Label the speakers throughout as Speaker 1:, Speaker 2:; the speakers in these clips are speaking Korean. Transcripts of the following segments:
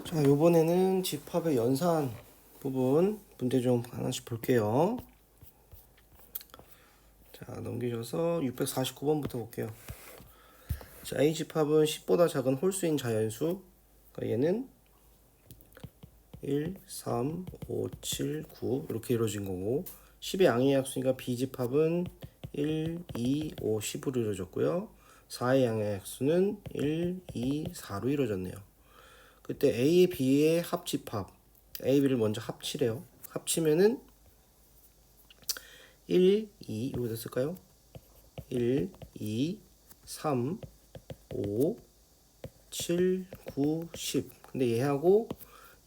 Speaker 1: 자, 요번에는 집합의 연산 부분 문제 좀 하나씩 볼게요. 자, 넘기셔서 649번부터 볼게요. 자, A 집합은 10보다 작은 홀수인 자연수. 그러니까 얘는 1, 3, 5, 7, 9 이렇게 이루어진 거고, 10의 양의 약수니까 B 집합은 1, 2, 5, 10으로 이루어졌고요. 4의 양의 약수는 1, 2, 4로 이루어졌네요. 그때 A, B의 합집합, A, B를 먼저 합치래요. 합치면은 1, 2, 이거 됐을까요? 1, 2, 3, 5, 7, 9, 10. 근데 얘하고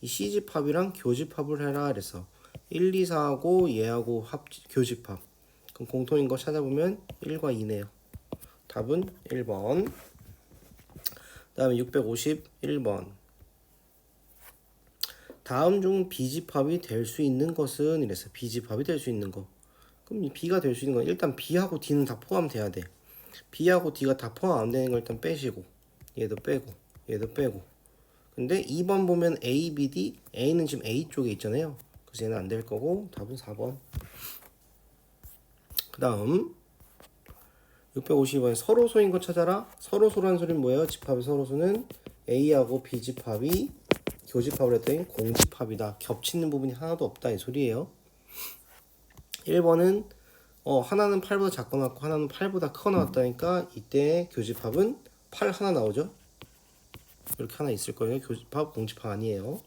Speaker 1: 이 C집합이랑 교집합을 해라 그래서 1, 2, 4하고 얘하고 교집합. 그럼 공통인 거 찾아보면 1과 2네요. 답은 1번. 그 다음에 651번. 다음 중 B집합이 될 수 있는 것은 이랬어요. B집합이 될 수 있는 거. 그럼 이 B가 될 수 있는 건 일단 B하고 D는 다 포함돼야 돼. B하고 D가 다 포함 안 되는 걸 일단 빼시고, 얘도 빼고 얘도 빼고. 근데 2번 보면 A, B, D, A는 지금 A 쪽에 있잖아요. 그래서 얘는 안 될 거고 답은 4번. 그 다음 652번 서로소인 거 찾아라. 서로소라는 소리는 뭐예요? 집합의 서로소는 A하고 B 집합이 교집합을 했더니 공집합이다. 겹치는 부분이 하나도 없다 이 소리예요. 1번은 하나는 8보다 작거 나왔고 하나는 8보다 크거 나왔다니까 이때 교집합은 8 하나 나오죠. 이렇게 하나 있을 거예요. 교집합 공집합 아니에요.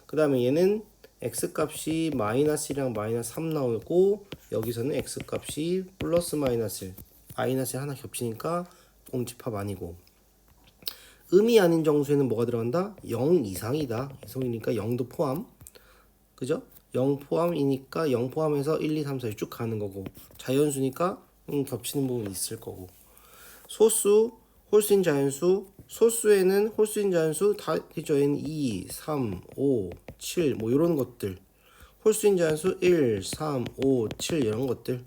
Speaker 1: 그 다음에 얘는 x값이 마이너스 1이랑 마이너스 3 나오고 여기서는 x값이 플러스 마이너스 마이너스 하나 겹치니까 공집합 아니고, 음이 아닌 정수에는 뭐가 들어간다? 0 이상이다. 이성이니까 0도 포함. 그죠? 0 포함이니까 0 포함해서 1, 2, 3, 4 쭉 가는 거고, 자연수니까 겹치는 부분이 있을 거고. 소수, 홀수인 자연수, 소수에는 홀수인 자연수 다 있죠. 얘는 2, 3, 5, 7 뭐 이런 것들. 홀수인 자연수 1, 3, 5, 7 이런 것들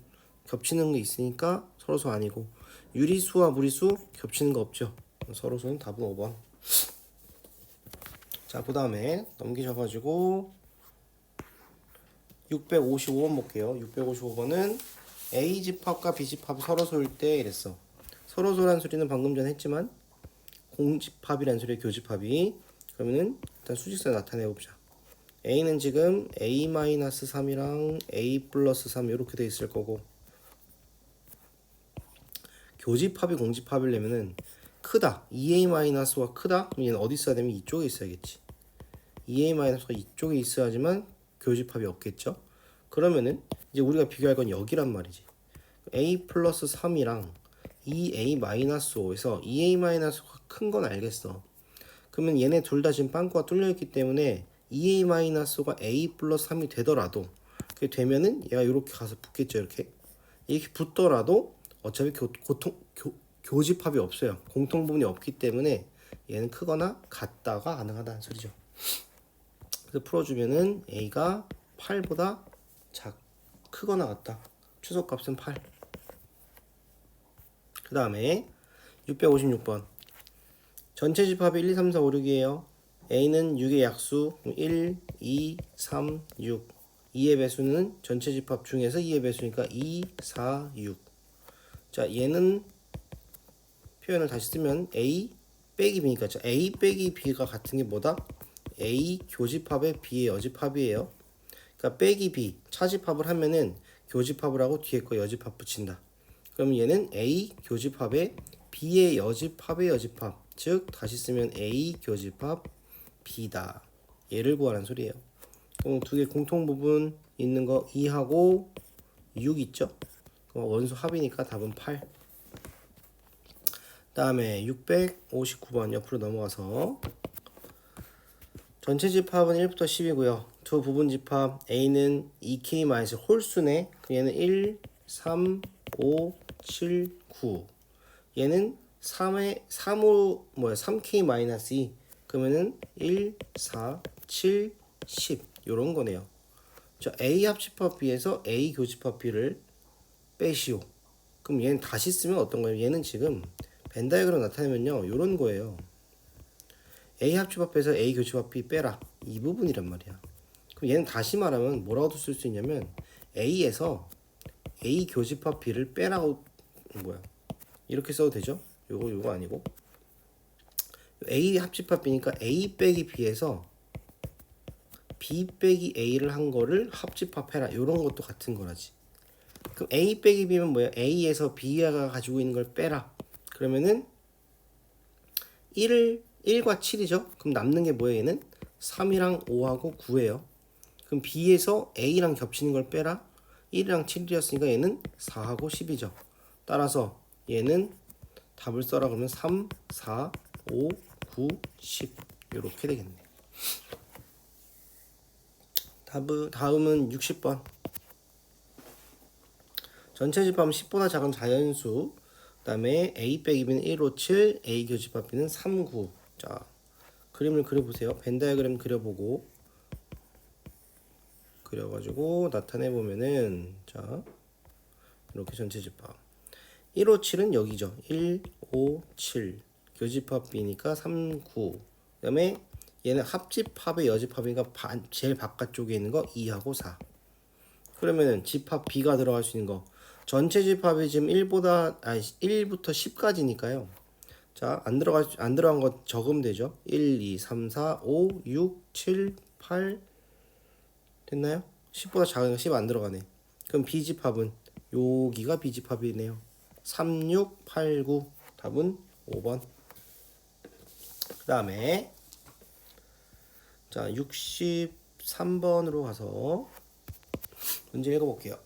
Speaker 1: 겹치는 거 있으니까 서로소 아니고, 유리수와 무리수 겹치는 거 없죠. 서로소는 답은 5번. 자, 그 다음에 넘기셔가지고 655번 볼게요. 655번은 A 집합과 B 집합이 서로소일 때 이랬어. 서로소란 소리는 방금 전에 했지만 공집합이란 소리의 교집합이. 그러면은 일단 수직선 나타내보자. A는 지금 A-3이랑 A 플러스 3 이렇게 돼 있을 거고, 교집합이 공집합이려면은 크다 2A-가 크다. 그럼 얘는 어디 있어야 되면 이쪽에 있어야겠지. 2A-가 이쪽에 있어야지만 교집합이 없겠죠. 그러면은 이제 우리가 비교할 건 여기란 말이지. A 플러스 3이랑 2A-5에서 2A-가 큰 건 알겠어. 그러면 얘네 둘 다 지금 빵꾸가 뚫려있기 때문에 2A-가 A 플러스 3이 되더라도, 그게 되면은 얘가 이렇게 가서 붙겠죠. 이렇게 붙더라도 어차피 교집합이 없어요. 공통 부분이 없기 때문에 얘는 크거나 같다가 가능하다는 소리죠. 그래서 풀어주면은 A가 8보다 크거나 같다. 최소값은 8. 그 다음에 656번 전체 집합이 1, 2, 3, 4, 5, 6이에요. A는 6의 약수 1, 2, 3, 6. 2의 배수는 전체 집합 중에서 2의 배수니까 2, 4, 6. 자, 얘는 표현을 다시 쓰면 A 빼기 B니까 A 빼기 B가 같은 게 뭐다? A 교집합의 B의 여집합이에요. 그러니까 빼기 B 차집합을 하면은 교집합을 하고 뒤에 거 여집합 붙인다. 그럼 얘는 A 교집합의 B의 여집합의 여집합, 즉 다시 쓰면 A 교집합 B다. 얘를 구하라는 소리예요. 그럼 두 개 공통 부분 있는 거 2하고 6 있죠? 그럼 원수 합이니까 답은 8. 다음에 659번 옆으로 넘어가서 전체 집합은 1부터 10이고요. 두 부분 집합 A는 2K- 홀수네. 얘는 1, 3, 5, 7, 9. 얘는 3K-2. 그러면은 1, 4, 7, 10 요런 거네요. 자, A 합집합 B에서 A 교집합 B를 빼시오. 그럼 얘는 다시 쓰면 어떤 거예요? 얘는 지금 벤 다이어그램 나타내면요 요런 거예요. A 합집합에서 A 교집합 B 빼라. 이 부분이란 말이야. 그럼 얘는 다시 말하면 뭐라고도 쓸 수 있냐면 A에서 A 교집합 B를 빼라고 뭐야 이렇게 써도 되죠? 요거 아니고 A 합집합 B니까 A 빼기 B에서 B 빼기 A를 한 거를 합집합해라. 요런 것도 같은 거라지. 그럼 A 빼기 B면 뭐야? A에서 B가 가지고 있는 걸 빼라. 그러면은 1과 7이죠? 그럼 남는 게 뭐예요? 얘는 3이랑 5하고 9예요. 그럼 B에서 A랑 겹치는 걸 빼라. 1이랑 7이었으니까 얘는 4하고 10이죠. 따라서 얘는 답을 써라 그러면 3, 4, 5, 9, 10 이렇게 되겠네. 다음은 60번. 전체 집합은 10보다 작은 자연수. 그 다음에 A 빼기 B는 1, 5, 7, A 교집합 B는 3, 9. 자, 그림을 그려보세요. 벤 다이어그램 그려보고 그려가지고 나타내보면은 자 이렇게 전체 집합 1, 5, 7은 여기죠. 1, 5, 7 교집합 B니까 3, 9. 그 다음에 얘는 합집합의 여집합이니까 제일 바깥쪽에 있는 거 2하고 4. 그러면은 집합 B가 들어갈 수 있는 거 전체 집합이 지금 1부터 10까지니까요. 자, 안 들어간 거 적으면 되죠. 1, 2, 3, 4, 5, 6, 7, 8 됐나요? 10보다 작은 거 10 안 들어가네. 그럼 B집합은 여기가 B집합이네요. 3, 6, 8, 9 답은 5번. 그 다음에 자 63번으로 가서 문제 읽어볼게요.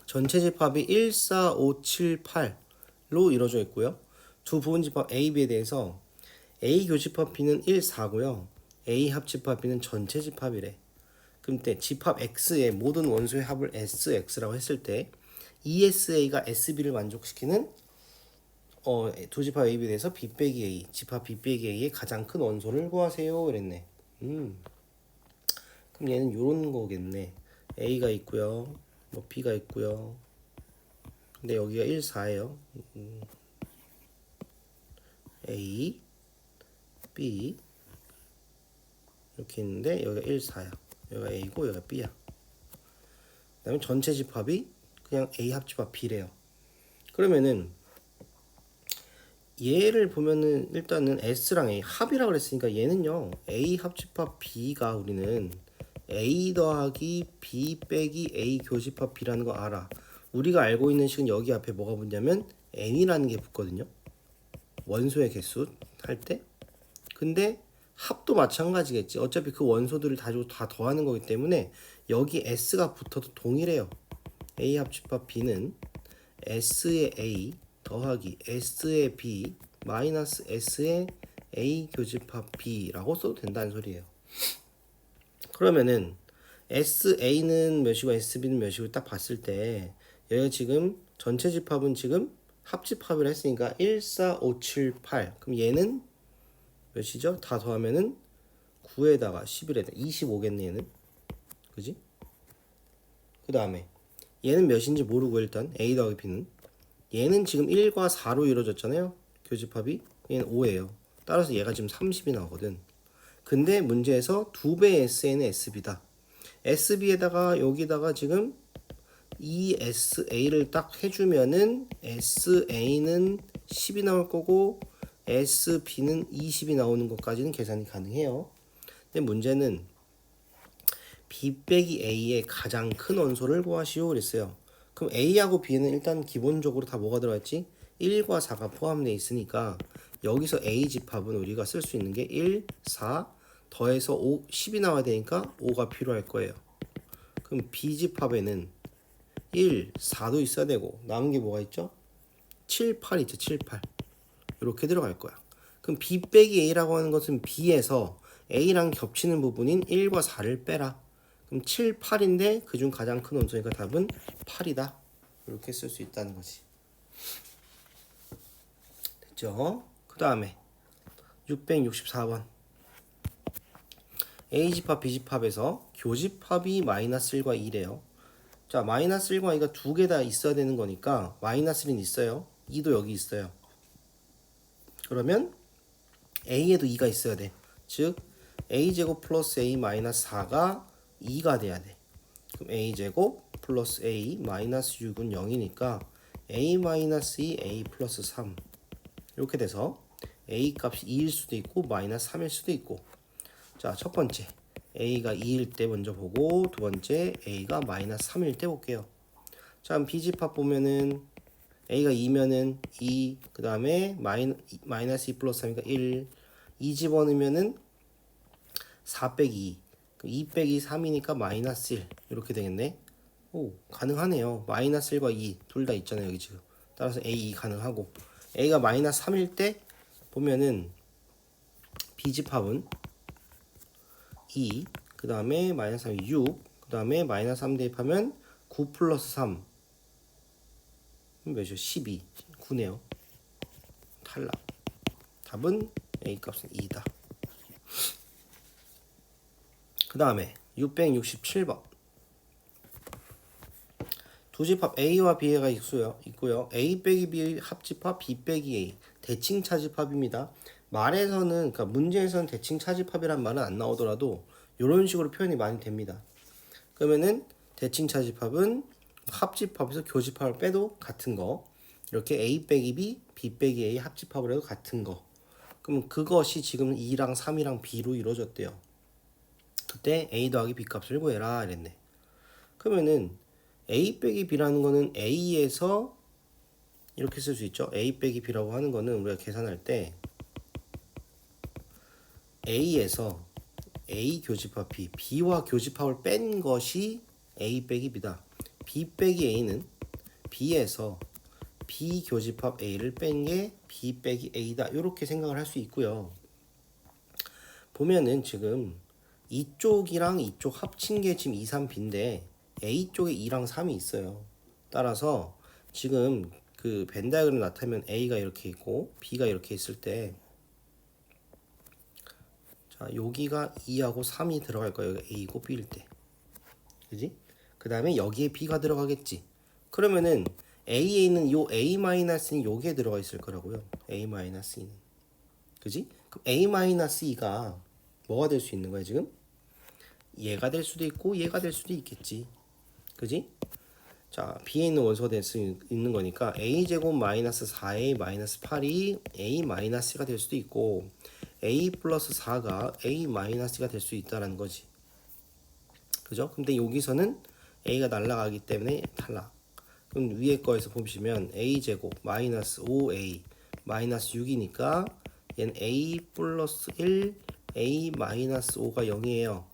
Speaker 1: 전체 집합이 1, 4, 5, 7, 8로 이루어져 있고요. 두 부분 집합 A, B에 대해서 A 교집합 B는 1, 4고요. A 합집합 B는 전체 집합이래. 그럼 때 집합 X의 모든 원소의 합을 SX라고 했을 때 ESA가 SB를 만족시키는 두 집합 A, B에 대해서 B 빼기 A, 집합 B 빼기 A의 가장 큰 원소를 구하세요. 그랬네. 그럼 얘는 요런 거겠네. A가 있고요. 뭐 B가 있고요. 근데 여기가 1, 4예요. A, B 이렇게 있는데 여기가 1, 4야. 여기가 A고 여기가 B야. 그 다음에 전체 집합이 그냥 A 합집합 B래요. 그러면은 얘를 보면은 일단은 S랑 A 합이라고 그랬으니까 얘는요 A 합집합 B가 우리는 A 더하기 B 빼기 A 교집합 B라는 거 알아. 우리가 알고 있는 식은 여기 앞에 뭐가 붙냐면 N이라는 게 붙거든요. 원소의 개수 할 때. 근데 합도 마찬가지겠지. 어차피 그 원소들을 다 더하는 거기 때문에 여기 S가 붙어도 동일해요. A 합집합 B는 S의 A 더하기 S의 B 마이너스 S의 A 교집합 B라고 써도 된다는 소리예요. 그러면은 SA는 몇이고 SB는 몇이고 딱 봤을 때 여기가 지금 전체 집합은 지금 합집합을 했으니까 1, 4, 5, 7, 8 그럼 얘는 몇이죠? 다 더하면은 9에다가 11에다가 25겠네 얘는. 그지? 그 다음에 얘는 몇인지 모르고 일단 A 더하기 B는 얘는 지금 1과 4로 이루어졌잖아요. 교집합이 얘는 5예요. 따라서 얘가 지금 30이 나오거든. 근데 문제에서 2배의 SA는 SB다. SB에다가 여기다가 지금 ESA를 딱 해주면은 SA는 10이 나올 거고 SB는 20이 나오는 것까지는 계산이 가능해요. 근데 문제는 B 빼기 A의 가장 큰 원소를 구하시오 그랬어요. 그럼 A하고 B는 일단 기본적으로 다 뭐가 들어갔지? 1과 4가 포함되어 있으니까 여기서 A 집합은 우리가 쓸 수 있는 게 1, 4 더해서 5, 10이 나와야 되니까 5가 필요할 거예요. 그럼 B 집합에는 1, 4도 있어야 되고 남은 게 뭐가 있죠? 7, 8 있죠. 7, 8 이렇게 들어갈 거야. 그럼 B 빼기 A라고 하는 것은 B에서 A랑 겹치는 부분인 1과 4를 빼라. 그럼 7, 8인데 그중 가장 큰 원소니까 답은 8이다. 이렇게 쓸 수 있다는 거지. 됐죠? 그 다음에 664번 A집합 B집합에서 교집합이 마이너스 1과 2래요. 자, 마이너스 1과 2가 두 개 다 있어야 되는 거니까 마이너스 1은 있어요. 2도 여기 있어요. 그러면 a에도 2가 있어야 돼. 즉 a제곱 플러스 a 마이너스 4가 2가 돼야 돼. 그럼 a제곱 플러스 a 마이너스 6은 0이니까 a 마이너스 2 a 플러스 3 이렇게 돼서 a 값이 2일 수도 있고 마이너스 3일 수도 있고. 자, 첫 번째 a가 2일 때 먼저 보고, 두 번째 a가 마이너스 3일 때 볼게요. 자, 그럼 b집합 보면은 a가 2면은 2, 그 다음에 마이너스 2 플러스 3이니까 1, 2 집어넣으면은 4 빼기 2, 2 빼기 3이니까 마이너스 1 이렇게 되겠네. 오, 가능하네요. 마이너스 1과 2 둘 다 있잖아요 여기 지금. 따라서 a 가능하고, a가 마이너스 3일 때 보면은 b집합은 2, 그 다음에 마이너스 3이 6, 그 다음에 마이너스 3 대입하면 9 플러스 3 몇이요? 12, 9네요. 탈락. 답은 a 값은 2다. 그 다음에 667번. 두 집합 a와 b가 있고요. a 빼기 b 합집합, b 빼기 a 대칭 차집합입니다. 말에서는, 그러니까 문제에서는 대칭 차집합이란 말은 안 나오더라도 이런 식으로 표현이 많이 됩니다. 그러면은 대칭 차집합은 합집합에서 교집합을 빼도 같은 거, 이렇게 a 빼기 b, b 빼기 a 합집합을 해도 같은 거. 그럼 그것이 지금 2랑 3이랑 b로 이루어졌대요. 그때 a 더하기 b 값을 구해라 이랬네. 그러면은 a 빼기 b라는 거는 a에서 이렇게 쓸 수 있죠. a 빼기 b라고 하는 거는 우리가 계산할 때 a에서 a 교집합 b, b와 교집합을 뺀 것이 a 빼기 b다. b 빼기 a는 b에서 b 교집합 a를 뺀 게 b 빼기 a다. 이렇게 생각을 할 수 있고요. 보면은 지금 이쪽이랑 이쪽 합친 게 지금 2, 3b인데 a 쪽에 2랑 3이 있어요. 따라서 지금 그 벤 다이어그램 나타내면 a가 이렇게 있고 b가 이렇게 있을 때, 자, 여기가 2하고 3이 들어갈 거예요. 여기가 a고 b일 때. 그지? 그 다음에 여기에 b가 들어가겠지. 그러면은 a에 있는 요 a-는 여기에 들어가 있을 거라고요. a-2는. 그지? 그럼 a-2가 뭐가 될 수 있는 거야 지금? 얘가 될 수도 있고 얘가 될 수도 있겠지. 그지? 자, b에 있는 원소가 될 수 있는 거니까 a제곱 마이너스 4a 마이너스 8이 a-가 될 수도 있고 a 플러스 4가 a-가 될 수 있다는 거지. 그죠? 근데 여기서는 a가 날아가기 때문에 탈락. 그럼 위에 거에서 보시면 a제곱 마이너스 5a 마이너스 6이니까 얘는 a 플러스 1 a 마이너스 5가 0이에요.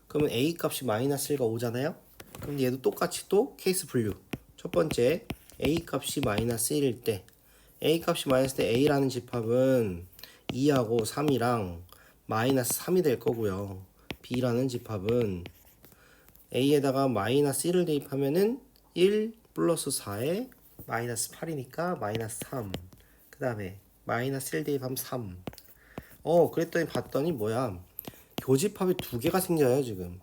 Speaker 1: 그러면 a 값이 마이너스 1과 5잖아요. 그럼 얘도 똑같이 또 케이스 분류. 첫 번째 a 값이 마이너스 1일 때, a 값이 마이너스 때 a라는 집합은 2하고 3이랑 마이너스 3이 될 거고요. b라는 집합은 a에다가 마이너스 1을 대입하면은 1 플러스 4에 마이너스 8이니까 마이너스 3. 그 다음에 마이너스 1 대입하면 3. 그랬더니 봤더니 뭐야, 교집합이 두 개가 생겨요. 지금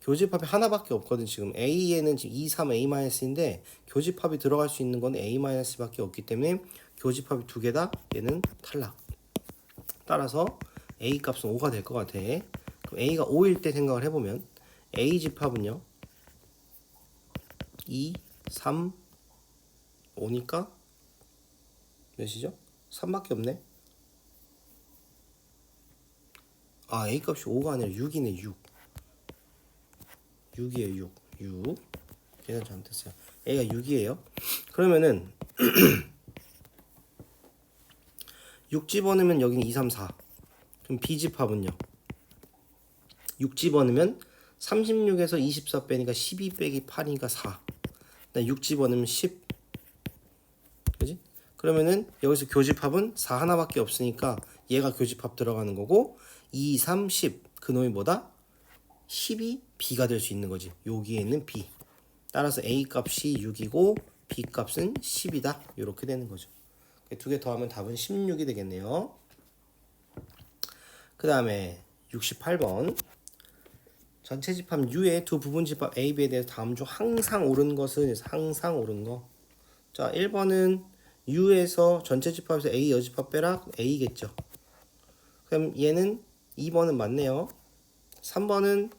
Speaker 1: 교집합이 하나밖에 없거든. 지금 a에는 지금 2, 3, a-인데 교집합이 들어갈 수 있는 건 a-밖에 없기 때문에 교집합이 두 개다. 얘는 탈락. 따라서 a 값은 5가 될 것 같아. 그럼 a가 5일 때 생각을 해보면 a 집합은요 2, 3, 5니까 몇이죠? 3밖에 없네. 아, a 값이 5가 아니라 6이네. 6이에요. 6 계산 잘못했어요. a가 6이에요. 그러면은 6 집어넣으면 여기는 2, 3, 4. 그럼 b 집합은요 6 집어넣으면 36에서 24 빼니까 12 빼기 8이니까 4. 6 집어넣으면 10. 그지? 그러면은 여기서 교집합은 4 하나밖에 없으니까 얘가 교집합 들어가는 거고, 2, 3, 10 그놈이 뭐다? 10이 b가 될 수 있는 거지. 여기에 있는 b. 따라서 a 값이 6이고 b 값은 10이다. 이렇게 되는 거죠. 두 개 더하면 답은 16이 되겠네요. 그 다음에 68번. 전체 집합 U의 두 부분 집합 A, B에 대해서 다음 중 항상 옳은 것은, 항상 옳은 거. 자, 1번은 U에서 전체 집합에서 A 여집합 빼라. A겠죠. 그럼 얘는 2번은 맞네요. 3번은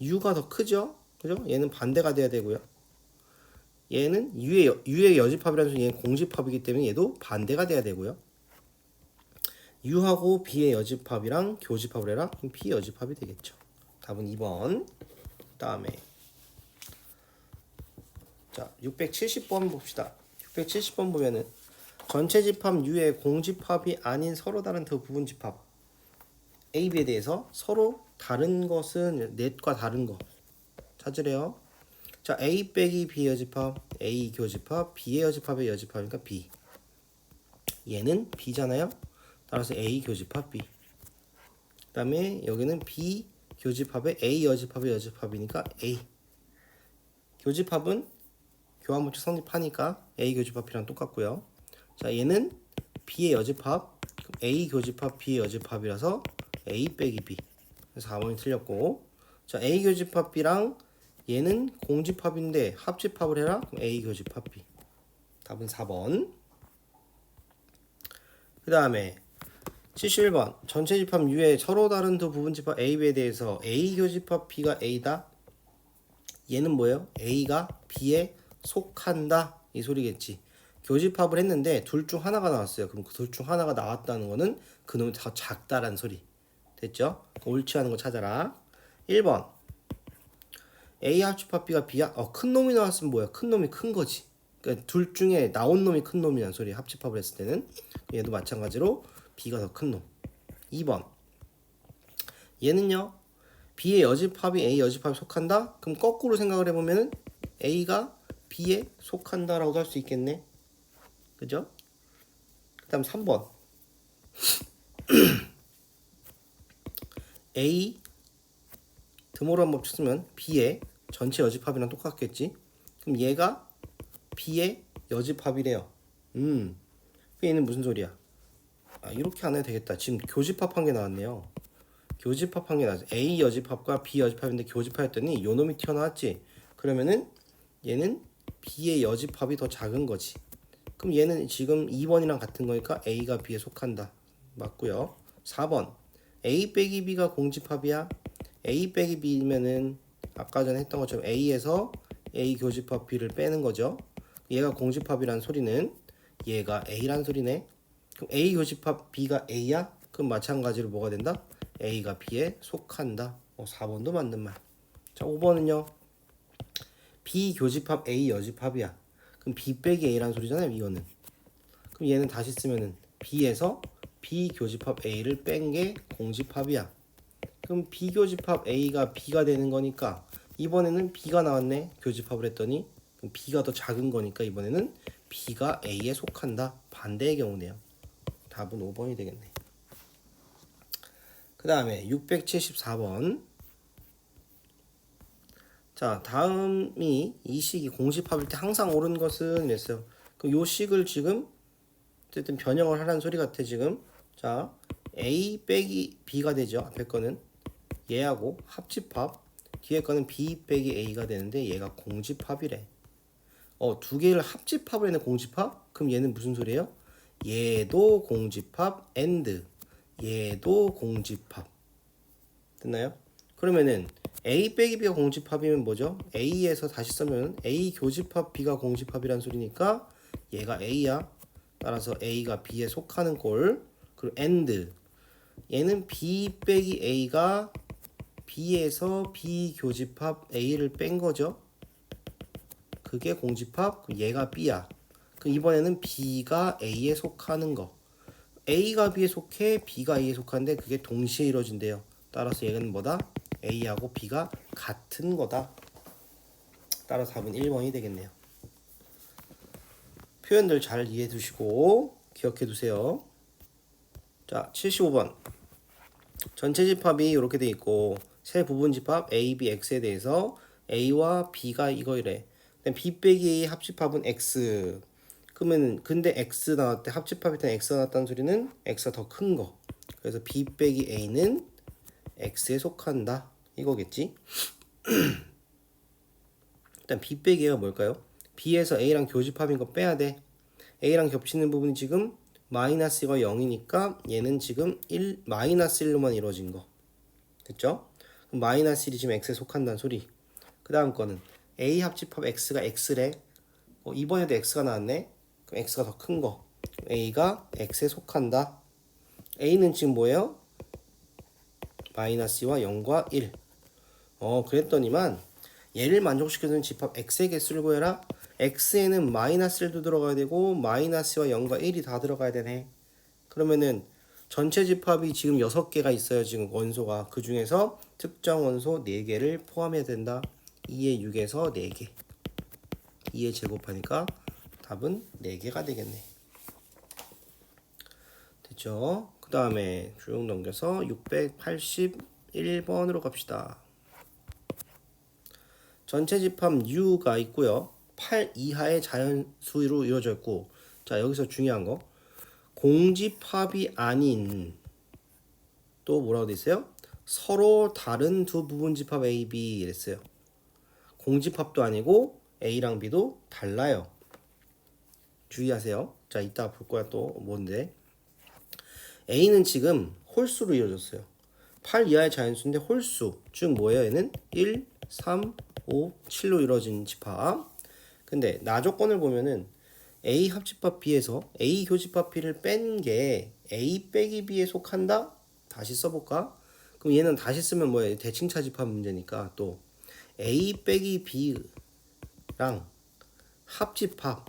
Speaker 1: U가 더 크죠? 그죠? 얘는 반대가 돼야 되고요. 얘는 U의 여집합이라는 소리, 얘는 공집합이기 때문에 얘도 반대가 돼야 되고요. U하고 B의 여집합이랑 교집합을 해라. 그럼 B 여집합이 되겠죠. 답은 2번. 다음에 자 670번 봅시다. 670번 보면은 전체 집합 U의 공집합이 아닌 서로 다른 두 부분 집합 A, B에 대해서 서로 다른 것은 넷과 다른 거 찾으래요. 자 A 빼기 B 여집합, A 교집합, B의 여집합의 여집합이니까 B. 얘는 B잖아요. 따라서 A 교집합 B. 그 다음에 여기는 B 교집합의 A 여집합의 여집합이니까 A. 교집합은 교환법칙 성립하니까 A 교집합이랑 똑같고요. 자 얘는 B의 여집합, A 교집합 B의 여집합이라서 A 빼기 B. 그래서 4번이 틀렸고, 자 A 교집합 B랑 얘는 공집합인데 합집합을 해라. 그럼 A 교집합 B. 답은 4번. 그 다음에 71번 전체 집합 U의 서로 다른 두 부분 집합 A, B에 대해서 A 교집합 B가 A다. 얘는 뭐예요? A가 B에 속한다 이 소리겠지. 교집합을 했는데 둘 중 하나가 나왔어요. 그럼 그 둘 중 하나가 나왔다는 거는 그놈이 더 작다라는 소리. 됐죠? 옳지 않은 거 찾아라. 1번 A 합집합 B가 B야? 큰 놈이 나왔으면 뭐야? 큰 놈이 큰 거지. 그러니까 둘 중에 나온 놈이 큰 놈이란 소리. 합집합을 했을 때는 얘도 마찬가지로 B가 더 큰 놈. 2번 얘는요 B의 여집합이 A 여집합에 속한다? 그럼 거꾸로 생각을 해보면은 A가 B에 속한다라고 할 수 있겠네. 그죠? 그 다음 3번 A 드모란 법칙 쓰면 B의 전체 여집합이랑 똑같겠지. 그럼 얘가 B의 여집합이래요. 얘는 무슨 소리야? 이렇게 안 해도 되겠다. 지금 교집합한 게 나왔네요. 교집합한 게 나왔어. A 여집합과 B 여집합인데 교집합했더니 요놈이 튀어나왔지. 그러면은 얘는 B의 여집합이 더 작은 거지. 그럼 얘는 지금 2번이랑 같은 거니까 A가 B에 속한다. 맞고요. 4번 A 빼기 B가 공집합이야. A 빼기 B면은 아까 전에 했던 것처럼 A에서 A 교집합 B를 빼는 거죠. 얘가 공집합이란 소리는 얘가 A란 소리네. 그럼 A 교집합 B가 A야? 그럼 마찬가지로 뭐가 된다? A가 B에 속한다. 4번도 맞는 말. 자 5번은요. B 교집합 A 여집합이야. 그럼 B 빼기 A란 소리잖아요. 이거는. 그럼 얘는 다시 쓰면은 B에서 B 교집합 A를 뺀 게 공집합이야. 그럼 B 교집합 A가 B가 되는 거니까 이번에는 B가 나왔네. 교집합을 했더니 그럼 B가 더 작은 거니까 이번에는 B가 A에 속한다. 반대의 경우네요. 답은 5번이 되겠네. 그 다음에 674번. 자 다음이 이 식이 공집합일 때 항상 옳은 것은 이랬어요. 그 요 식을 지금 어쨌든 변형을 하라는 소리 같아 지금. 자 A 빼기 B가 되죠. 앞에 거는 얘하고 합집합, 뒤에 거는 B 빼기 A가 되는데 얘가 공집합이래. 두 개를 합집합을 해는 공집합? 그럼 얘는 무슨 소리예요? 얘도 공집합 and 얘도 공집합. 됐나요? 그러면은 A 빼기 B가 공집합이면 뭐죠? A에서 다시 쓰면 A 교집합 B가 공집합이란 소리니까 얘가 A야. 따라서 A가 B에 속하는 꼴. 그리고 and 얘는 B 빼기 A가 B에서 B 교집합 A를 뺀 거죠. 그게 공집합. 얘가 B야. 그럼 이번에는 B가 A에 속하는 거. A가 B에 속해, B가 A에 속하는데 그게 동시에 이루어진대요. 따라서 얘는 뭐다? A하고 B가 같은 거다. 따라서 답은 1번이 되겠네요. 표현들 잘 이해해 두시고 기억해 두세요. 자, 75번. 전체 집합이 이렇게 돼 있고 세 부분 집합 A, B, X에 대해서 A와 B가 이거이래. B 빼기 A 합집합은 X. 그러면 근데 X 나왔대. 합집합일 때 X가 나왔다는 소리는 X가 더 큰 거. 그래서 B 빼기 A는 X에 속한다. 이거겠지. 일단 B 빼기 A가 뭘까요? B에서 A랑 교집합인 거 빼야 돼. A랑 겹치는 부분이 지금 마이너스가 0이니까 얘는 지금 1 마이너스 1로만 이루어진 거 됐죠? 그럼 마이너스 1이 지금 x에 속한다는 소리. 그 다음 거는 a 합집합 x가 x래. 이번에도 x가 나왔네. 그럼 x가 더 큰 거. a가 x에 속한다. a는 지금 뭐예요? 마이너스 2와 0과 1. 그랬더니만 얘를 만족시켜주는 집합 x의 개수를 구해라. x에는 마이너스 1도 들어가야 되고 마이너스와 0과 1이 다 들어가야 되네. 그러면은 전체 집합이 지금 6개가 있어요. 지금 원소가. 그 중에서 특정 원소 4개를 포함해야 된다. 2의 6에서 4개. 2의 제곱하니까 답은 4개가 되겠네. 됐죠? 그 다음에 쭉 넘겨서 681번으로 갑시다. 전체 집합 U가 있고요. 8 이하의 자연수로 이루어져 있고, 자 여기서 중요한 거 공집합이 아닌 또 뭐라고 돼 있어요? 서로 다른 두 부분집합 A, B 이랬어요. 공집합도 아니고 A랑 B도 달라요. 주의하세요. 자 이따 볼 거야. 또 뭔데? A는 지금 홀수로 이루어졌어요. 8 이하의 자연수인데 홀수 즉 뭐예요? 얘는 1, 3, 5, 7로 이루어진 집합. 근데 나 조건을 보면은 A 합집합 B에서 A 교집합 B를 뺀 게 A 빼기 B에 속한다? 다시 써볼까? 그럼 얘는 다시 쓰면 뭐예요? 대칭차 집합 문제니까 또 A 빼기 B랑 합집합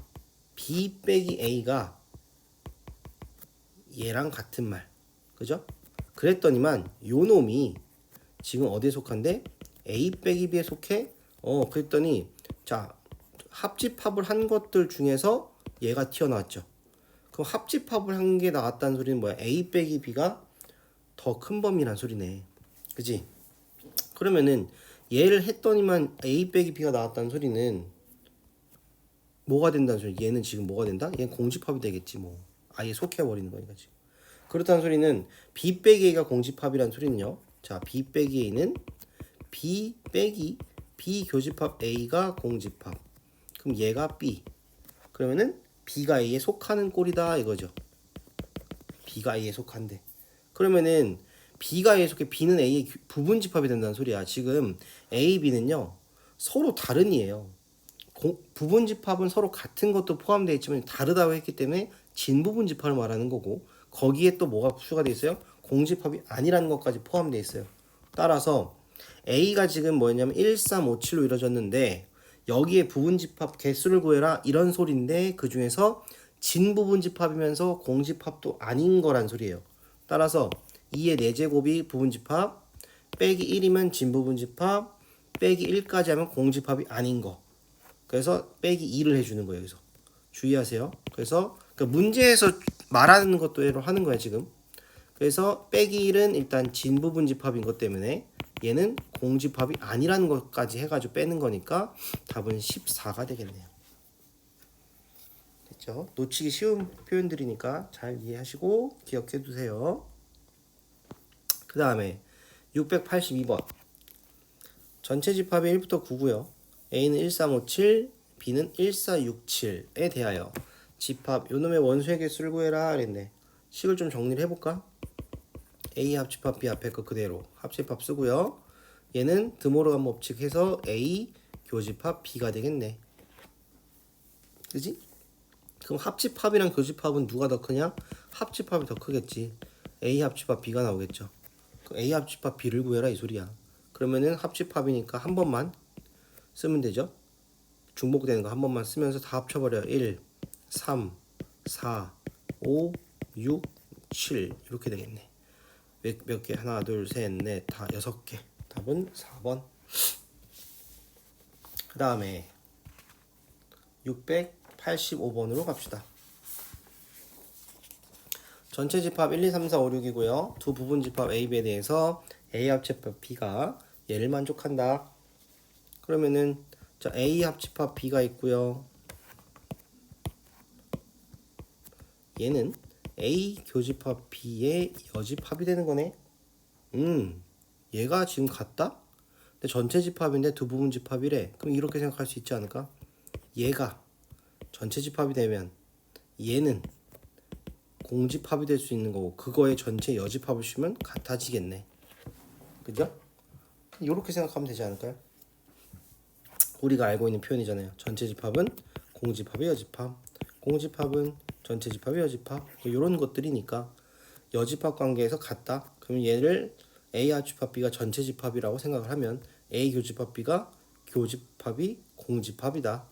Speaker 1: B 빼기 A가 얘랑 같은 말. 그죠? 그랬더니만 요 놈이 지금 어디에 속한데? A 빼기 B에 속해? 그랬더니 자 합집합을 한 것들 중에서 얘가 튀어나왔죠. 그럼 합집합을 한 게 나왔다는 소리는 뭐야? A 빼기 B가 더 큰 범위란 소리네. 그지? 그러면은 얘를 했더니만 A 빼기 B가 나왔다는 소리는 뭐가 된다는 소리? 얘는 지금 뭐가 된다? 얘는 공집합이 되겠지 뭐. 아예 속해버리는 거니까 지금. 그렇다는 소리는 B 빼기 A가 공집합이란 소리는요. 자 B 빼기 A는 B 빼기 B 교집합 A가 공집합. 그럼 얘가 B. 그러면은 B가 A에 속하는 꼴이다 이거죠. B가 A에 속한데. 그러면은 B가 A에 속해 B는 A의 부분 집합이 된다는 소리야. 지금 A, B는요 서로 다른 이에요. 부분 집합은 서로 같은 것도 포함되어 있지만 다르다고 했기 때문에 진부분 집합을 말하는 거고 거기에 또 뭐가 추가되어 있어요? 공집합이 아니라는 것까지 포함되어 있어요. 따라서 A가 지금 뭐였냐면 1, 3, 5, 7로 이루어졌는데 여기에 부분집합 개수를 구해라 이런 소리인데 그 중에서 진부분집합이면서 공집합도 아닌 거란 소리예요. 따라서 2의 4제곱이 부분집합 빼기 1이면 진부분집합 빼기 1까지 하면 공집합이 아닌 거. 그래서 빼기 2를 해주는 거예요. 여기서 주의하세요. 그래서 그 문제에서 말하는 것도 하는 거야 지금. 그래서 빼기 1은 일단 진부분집합인 것 때문에 얘는 공집합이 아니라는 것까지 해가지고 빼는 거니까 답은 14가 되겠네요. 됐죠? 놓치기 쉬운 표현들이니까 잘 이해하시고 기억해 두세요. 그 다음에 682번 전체 집합이 1부터 9고요. A는 1357, B는 1467에 대하여 집합 요놈의 원소의 개수를 구해라 그랬네. 식을 좀 정리를 해볼까? A 합집합 B 앞에 거 그대로 합집합 쓰고요. 얘는 드모르간 법칙해서 A 교집합 B가 되겠네. 그지? 그럼 합집합이랑 교집합은 누가 더 크냐? 합집합이 더 크겠지. A 합집합 B가 나오겠죠. A 합집합 B를 구해라 이 소리야. 그러면은 합집합이니까 한 번만 쓰면 되죠. 중복되는 거 한 번만 쓰면서 다 합쳐버려요. 1, 3, 4, 5, 6, 7 이렇게 되겠네. 몇 개? 하나, 둘, 셋, 넷, 다 6개. 답은 4번. 그 다음에 685번으로 갑시다. 전체 집합 1, 2, 3, 4, 5, 6이고요. 두 부분 집합 A, B에 대해서 A 합집합 B가 얘를 만족한다. 그러면은 자 A 합집합 B가 있고요. 얘는 A 교집합 B의 여집합이 되는 거네. 얘가 지금 같다? 근데 전체 집합인데 두 부분 집합이래. 그럼 이렇게 생각할 수 있지 않을까? 얘가 전체 집합이 되면 얘는 공집합이 될 수 있는 거고 그거의 전체 여집합을 쓰면 같아지겠네. 그죠? 이렇게 생각하면 되지 않을까요? 우리가 알고 있는 표현이잖아요. 전체 집합은 공집합의 여집합, 공집합은 전체 집합의 여집합, 이런 것들이니까 여집합 관계에서 같다. 그럼 얘를 A 합집합 B가 전체 집합이라고 생각을 하면 A 교집합 B가 교집합이 공집합이다.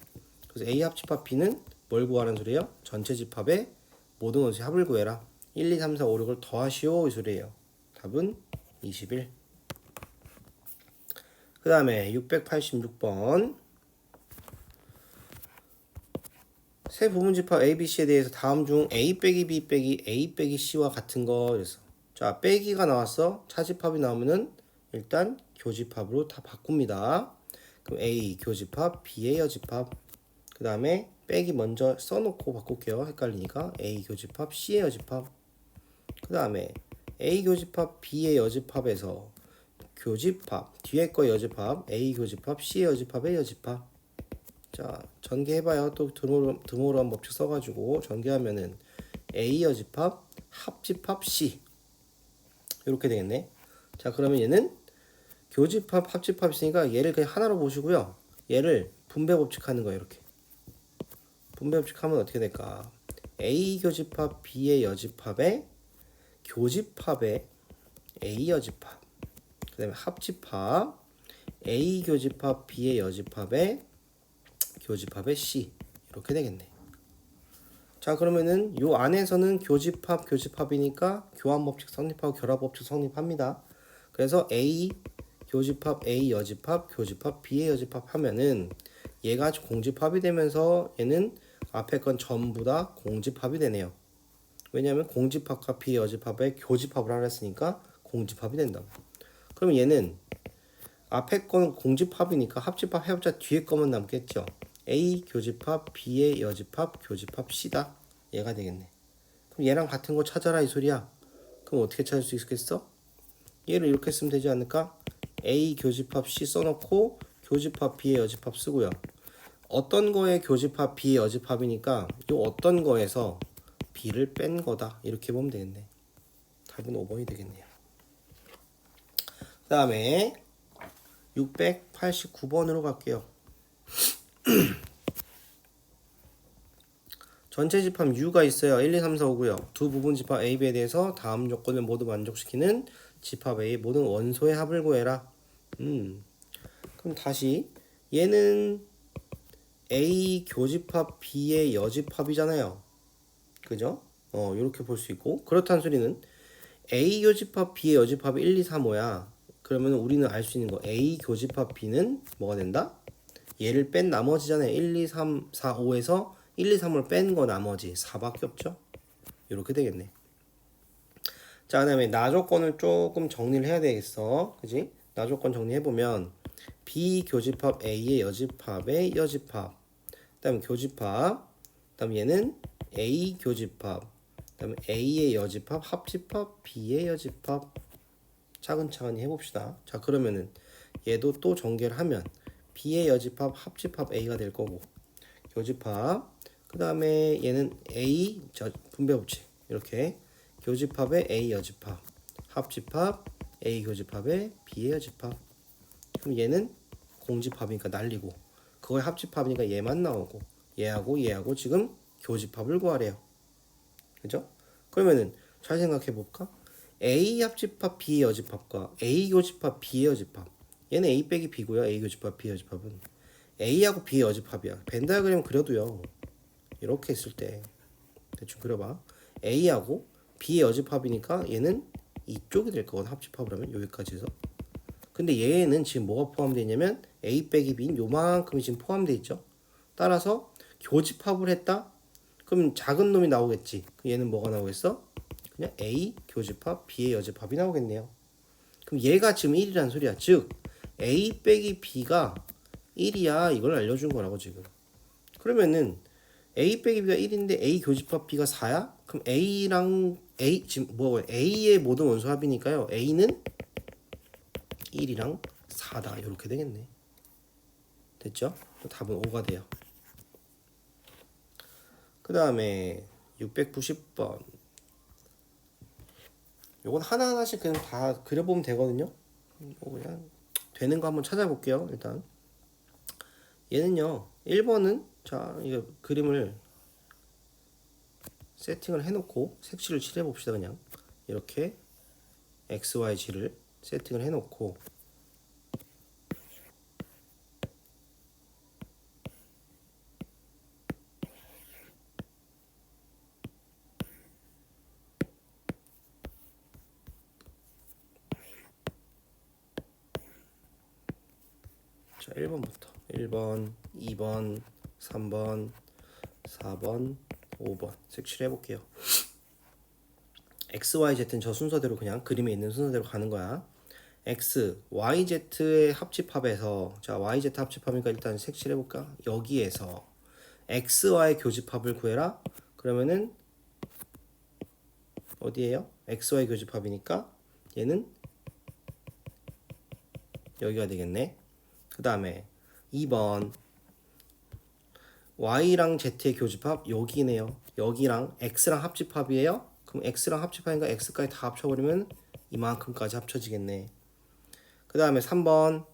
Speaker 1: 그래서 A 합집합 B는 뭘 구하라는 소리예요? 전체 집합의 모든 원소의 합을 구해라. 1, 2, 3, 4, 5, 6을 더하시오 이 소리예요. 답은 21. 그 다음에 686번 세 부분집합 A, B, C에 대해서 다음 중 A 빼기 B 빼기 A 빼기 C와 같은 거 그래서 자 빼기가 나왔어. 차집합이 나오면은 일단 교집합으로 다 바꿉니다. 그럼 A 교집합 B의 여집합 그 다음에 빼기 먼저 써놓고 바꿀게요. 헷갈리니까 A 교집합 C의 여집합 그 다음에 A 교집합 B의 여집합에서 교집합 뒤에 거 여집합 A 교집합 C의 여집합의 여집합 자 전개해봐요. 또 드모로한 법칙 써가지고 전개하면은 A 여집합 합집합 C 이렇게 되겠네. 자 그러면 얘는 교집합 합집합 있으니까 얘를 그냥 하나로 보시고요. 얘를 분배 법칙 하는 거예요. 이렇게 분배 법칙 하면 어떻게 될까? A 교집합 B의 여집합에 교집합의 A 여집합 그 다음에 합집합 A 교집합 B의 여집합에 교집합의 C 이렇게 되겠네. 자 그러면은 요 안에서는 교집합이니까 교환법칙 성립하고 결합법칙 성립합니다. 그래서 A 교집합 A 여집합 교집합 B의 여집합 하면은 얘가 공집합이 되면서 얘는 앞에 건 전부 다 공집합이 되네요. 왜냐하면 공집합과 B의 여집합에 교집합을 하라 했으니까 공집합이 된다고. 그럼 얘는 앞에 건 공집합이니까 합집합 해봤자 뒤에 거만 남겠죠. A 교집합 B의 여집합 교집합 C다. 얘가 되겠네. 그럼 얘랑 같은 거 찾아라 이 소리야. 그럼 어떻게 찾을 수 있겠어? 얘를 이렇게 쓰면 되지 않을까? A 교집합 C 써놓고 교집합 B의 여집합 쓰고요. 어떤 거에 교집합 B의 여집합이니까 요 어떤 거에서 B를 뺀 거다. 이렇게 보면 되겠네. 답은 5번이 되겠네요. 그 다음에 689번으로 갈게요. 전체 집합 U가 있어요. 1, 2, 3, 4, 5고요. 두 부분 집합 A, B에 대해서 다음 조건을 모두 만족시키는 집합 A의 모든 원소의 합을 구해라. 그럼 다시 얘는 A 교집합 B의 여집합이잖아요. 그죠? 이렇게 볼 수 있고 그렇다는 소리는 A 교집합 B의 여집합이 1, 2, 3, 5야. 그러면 우리는 알 수 있는 거 A 교집합 B는 뭐가 된다? 얘를 뺀 나머지잖아요. 1, 2, 3, 4, 5에서 1, 2, 3을 뺀 거 나머지 4밖에 없죠. 이렇게 되겠네. 자, 그 다음에 나 조건을 조금 정리를 해야 되겠어. 그지? 나 조건 정리해보면 B 교집합 A의 여집합의 여집합 그 다음에 교집합 그 다음에 얘는 A 교집합 그 다음에 A의 여집합 합집합 B의 여집합 차근차근히 해봅시다. 자 그러면은 얘도 또 전개를 하면 B의 여집합 합집합 A가 될 거고 교집합 그 다음에 얘는 A 분배 법칙 이렇게 교집합의 A 여집합 합집합 A 교집합의 B의 여집합 그럼 얘는 공집합이니까 날리고 그거의 합집합이니까 얘만 나오고 얘하고 지금 교집합을 구하래요. 그죠? 그러면은 잘 생각해 볼까? A 합집합 B의 여집합과 A 교집합 B의 여집합 얘는 A 빼기 B고요. A 교집합 B의 여집합은 A하고 B의 여집합이야. 벤 다이어그램 그려도요. 이렇게 있을 때 대충 그려봐. A하고 B의 여집합이니까 얘는 이쪽이 될 거거든. 합집합을 하면 여기까지 해서. 근데 얘는 지금 뭐가 포함되어 있냐면 A 빼기 B는 요만큼이 지금 포함되어 있죠. 따라서 교집합을 했다? 그럼 작은 놈이 나오겠지. 얘는 뭐가 나오겠어? 그냥 A 교집합 B의 여집합이 나오겠네요. 그럼 얘가 지금 1이라는 소리야. 즉 A 빼기 B가 1이야. 이걸 알려준 거라고 지금. 그러면은 A 빼기 B가 1인데 A 교집합 B가 4야? 그럼 A랑 A 지금 뭐 A의 모든 원소 합이니까요. A는 1이랑 4다. 이렇게 되겠네. 됐죠? 답은 5가 돼요. 그 다음에 690번 요건 하나하나씩 그냥 다 그려보면 되거든요. 그냥 되는 거 한번 찾아볼게요. 일단 얘는요 1번은 자 이거 그림을 세팅을 해놓고 색칠을 칠해봅시다. 그냥 이렇게 XYG를 세팅을 해놓고 자 1번부터 1번, 2번, 3번, 4번, 5번 색칠해 볼게요. X, Y, Z는 저 순서대로 그냥 그림에 있는 순서대로 가는 거야. X, Y, Z의 합집합에서 자 Y, Z 합집합이니까 일단 색칠해 볼까? 여기에서 X, Y 교집합을 구해라. 그러면은 어디에요? X, Y 교집합이니까 얘는 여기가 되겠네. 그 다음에 2번 Y랑 Z의 교집합 여기네요. 여기랑 X랑 합집합이에요. 그럼 X랑 합집합이니까 X까지 다 합쳐버리면 이만큼까지 합쳐지겠네. 그 다음에 3번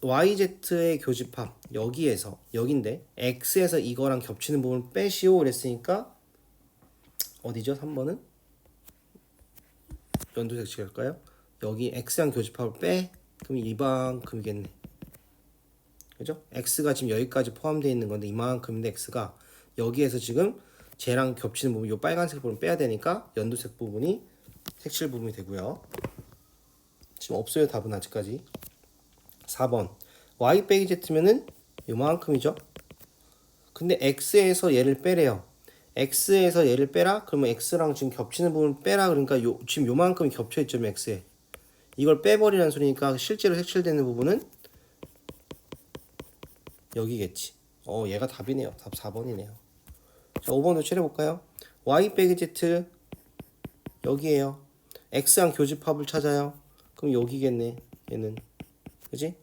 Speaker 1: YZ의 교집합 여기에서 여긴데 X에서 이거랑 겹치는 부분을 빼시오 그랬으니까 어디죠? 3번은 연두색 칠할까요? 여기 X랑 교집합을 빼 그럼 이만큼이겠네. 그죠? X가 지금 여기까지 포함되어 있는 건데 이만큼인데 X가 여기에서 지금 쟤랑 겹치는 부분 이 빨간색 부분 빼야 되니까 연두색 부분이 색칠 부분이 되고요. 지금 없어요. 답은 아직까지. 4번 Y 빼기 Z면은 요만큼이죠. 근데 X에서 얘를 빼래요. X에서 얘를 빼라? 그러면 X랑 지금 겹치는 부분 빼라. 그러니까 지금 요만큼이 겹쳐있죠. X에. 이걸 빼버리라는 소리니까 실제로 색칠되는 부분은 여기겠지. 얘가 답이네요. 답 4번이네요. 자, 5번도 칠해볼까요? Y 빼기 Z 여기에요. X랑 교집합을 찾아요. 그럼 여기겠네. 얘는. 그지?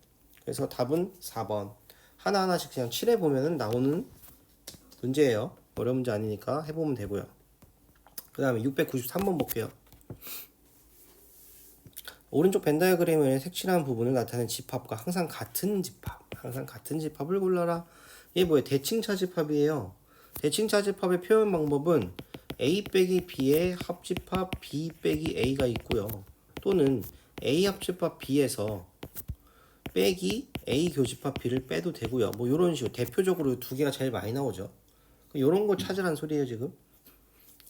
Speaker 1: 그래서 답은 4번. 하나하나씩 그냥 칠해보면 나오는 문제예요. 어려운 문제 아니니까 해보면 되고요. 그 다음에 693번 볼게요. 오른쪽 벤 다이어그램에 색칠한 부분을 나타내는 집합과 항상 같은 집합을 골라라. 이게 뭐예요? 대칭차집합이에요. 대칭차집합의 표현 방법은 A 빼기 B의 합집합 B 빼기 A가 있고요. 또는 A 합집합 B에서 빼기 A 교집합 B를 빼도 되고요. 뭐 이런 식으로 대표적으로 두 개가 제일 많이 나오죠. 이런 거 찾으라는 소리예요 지금.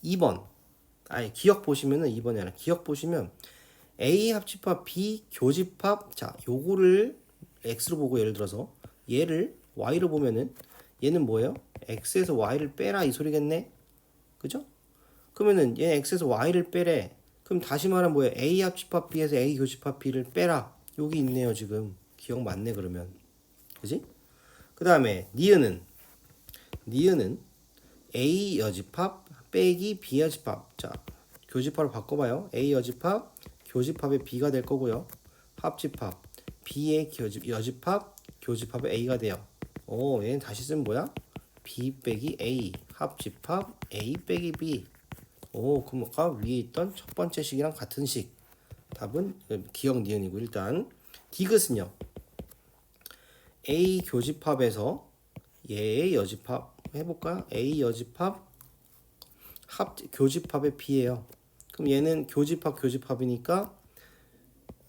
Speaker 1: 2번 기억 보시면은 2번이 아니라 기억 보시면 A 합집합 B 교집합 자 요거를 X로 보고 예를 들어서 얘를 Y로 보면은 얘는 뭐예요? X에서 Y를 빼라 이 소리겠네. 그죠? 그러면은 얘 X에서 Y를 빼래. 그럼 다시 말하면 뭐예요? A 합집합 B에서 A 교집합 B를 빼라. 여기 있네요 지금. 기억 맞네 그러면. 그지? 그 다음에 니은은 A 여집합 빼기 B 여집합. 자 교집합을 바꿔봐요. A 여집합 교집합의 B가 될 거고요. 합집합 B의 여집합 교집합의 A가 돼요. 얘는 다시 쓰면 뭐야? B 빼기 A 합집합 A 빼기 B. 그럼 아까 위에 있던 첫 번째 식이랑 같은 식. 답은 기억 니은이고 일단 디귿은요. A 교집합에서 얘의 여집합 해볼까? A 여집합 교집합의 B예요. 그럼 얘는 교집합이니까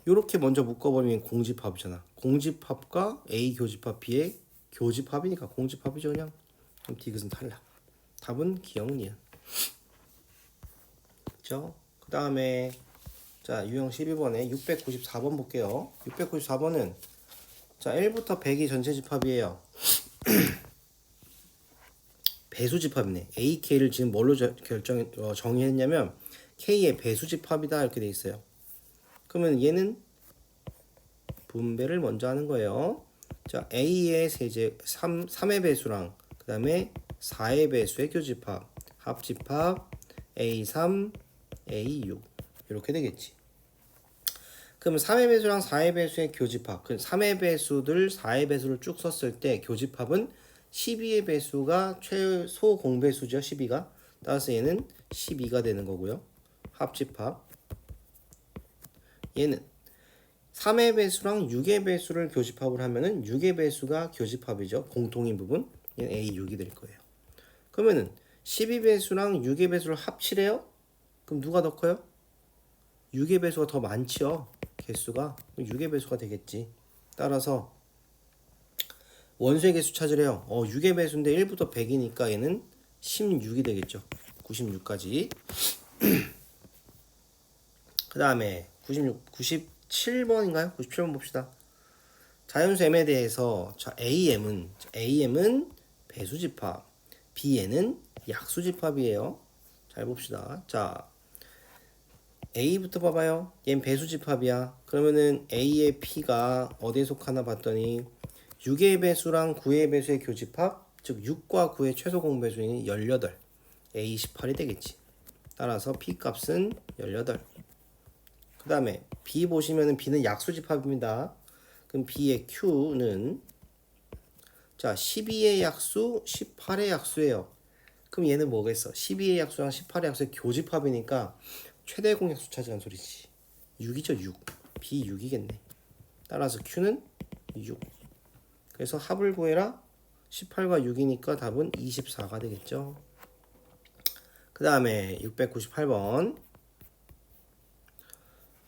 Speaker 1: 이렇게 먼저 묶어버리면 공집합이잖아. 공집합과 A 교집합 B의 교집합이니까 공집합이죠 그냥. 그럼 디귿은 탈락. 답은 기억 니은. 그렇죠? 그 다음에 자 유형 12번에 694번 볼게요. 694번은 자 1부터 100이 전체 집합이에요. 배수 집합이네. A, K를 지금 뭘로 정의했냐면 K의 배수 집합이다 이렇게 돼 있어요. 그러면 얘는 분배를 먼저 하는 거예요. 자 A의 세제 3의 배수랑 그 다음에 4의 배수의 교집합 합집합 A3 A6 이렇게 되겠지. 그러면 3의 배수랑 4의 배수의 교집합 그 3의 배수들 4의 배수를 쭉 썼을 때 교집합은 12의 배수가 최소 공배수죠. 12가 따라서 얘는 12가 되는 거고요. 합집합 얘는 3의 배수랑 6의 배수를 교집합을 하면은 6의 배수가 교집합이죠. 공통인 부분. 얘는 A6이 될 거예요. 그러면은 12배수랑 6의 배수를 합치래요? 그럼 누가 더 커요? 6의 배수가 더 많지요. 개수가 6의 배수가 되겠지. 따라서 원소의 개수 찾으래요. 6의 배수인데 1부터 100이니까 얘는 16이 되겠죠. 96까지. 그 다음에 97번인가요? 97번 봅시다. 자연수 M에 대해서 AM은 배수집합, B에는 약수집합이에요. 잘 봅시다. 자, A부터 봐봐요. 얘는 배수집합이야. 그러면은 A의 P가 어디에 속하나 봤더니 6의 배수랑 9의 배수의 교집합, 즉 6과 9의 최소 공배수인 18, A 18이 되겠지. 따라서 P 값은 18. 그 다음에 B 보시면은 B는 약수집합입니다. 그럼 B의 Q는 자 12의 약수, 18의 약수예요. 그럼 얘는 뭐겠어? 12의 약수랑 18의 약수의 교집합이니까 최대 공약수 찾으라는 소리지. 6이죠 6. B 6이겠네. 따라서 Q는 6. 그래서 합을 구해라. 18과 6이니까 답은 24가 되겠죠. 그 다음에 698번.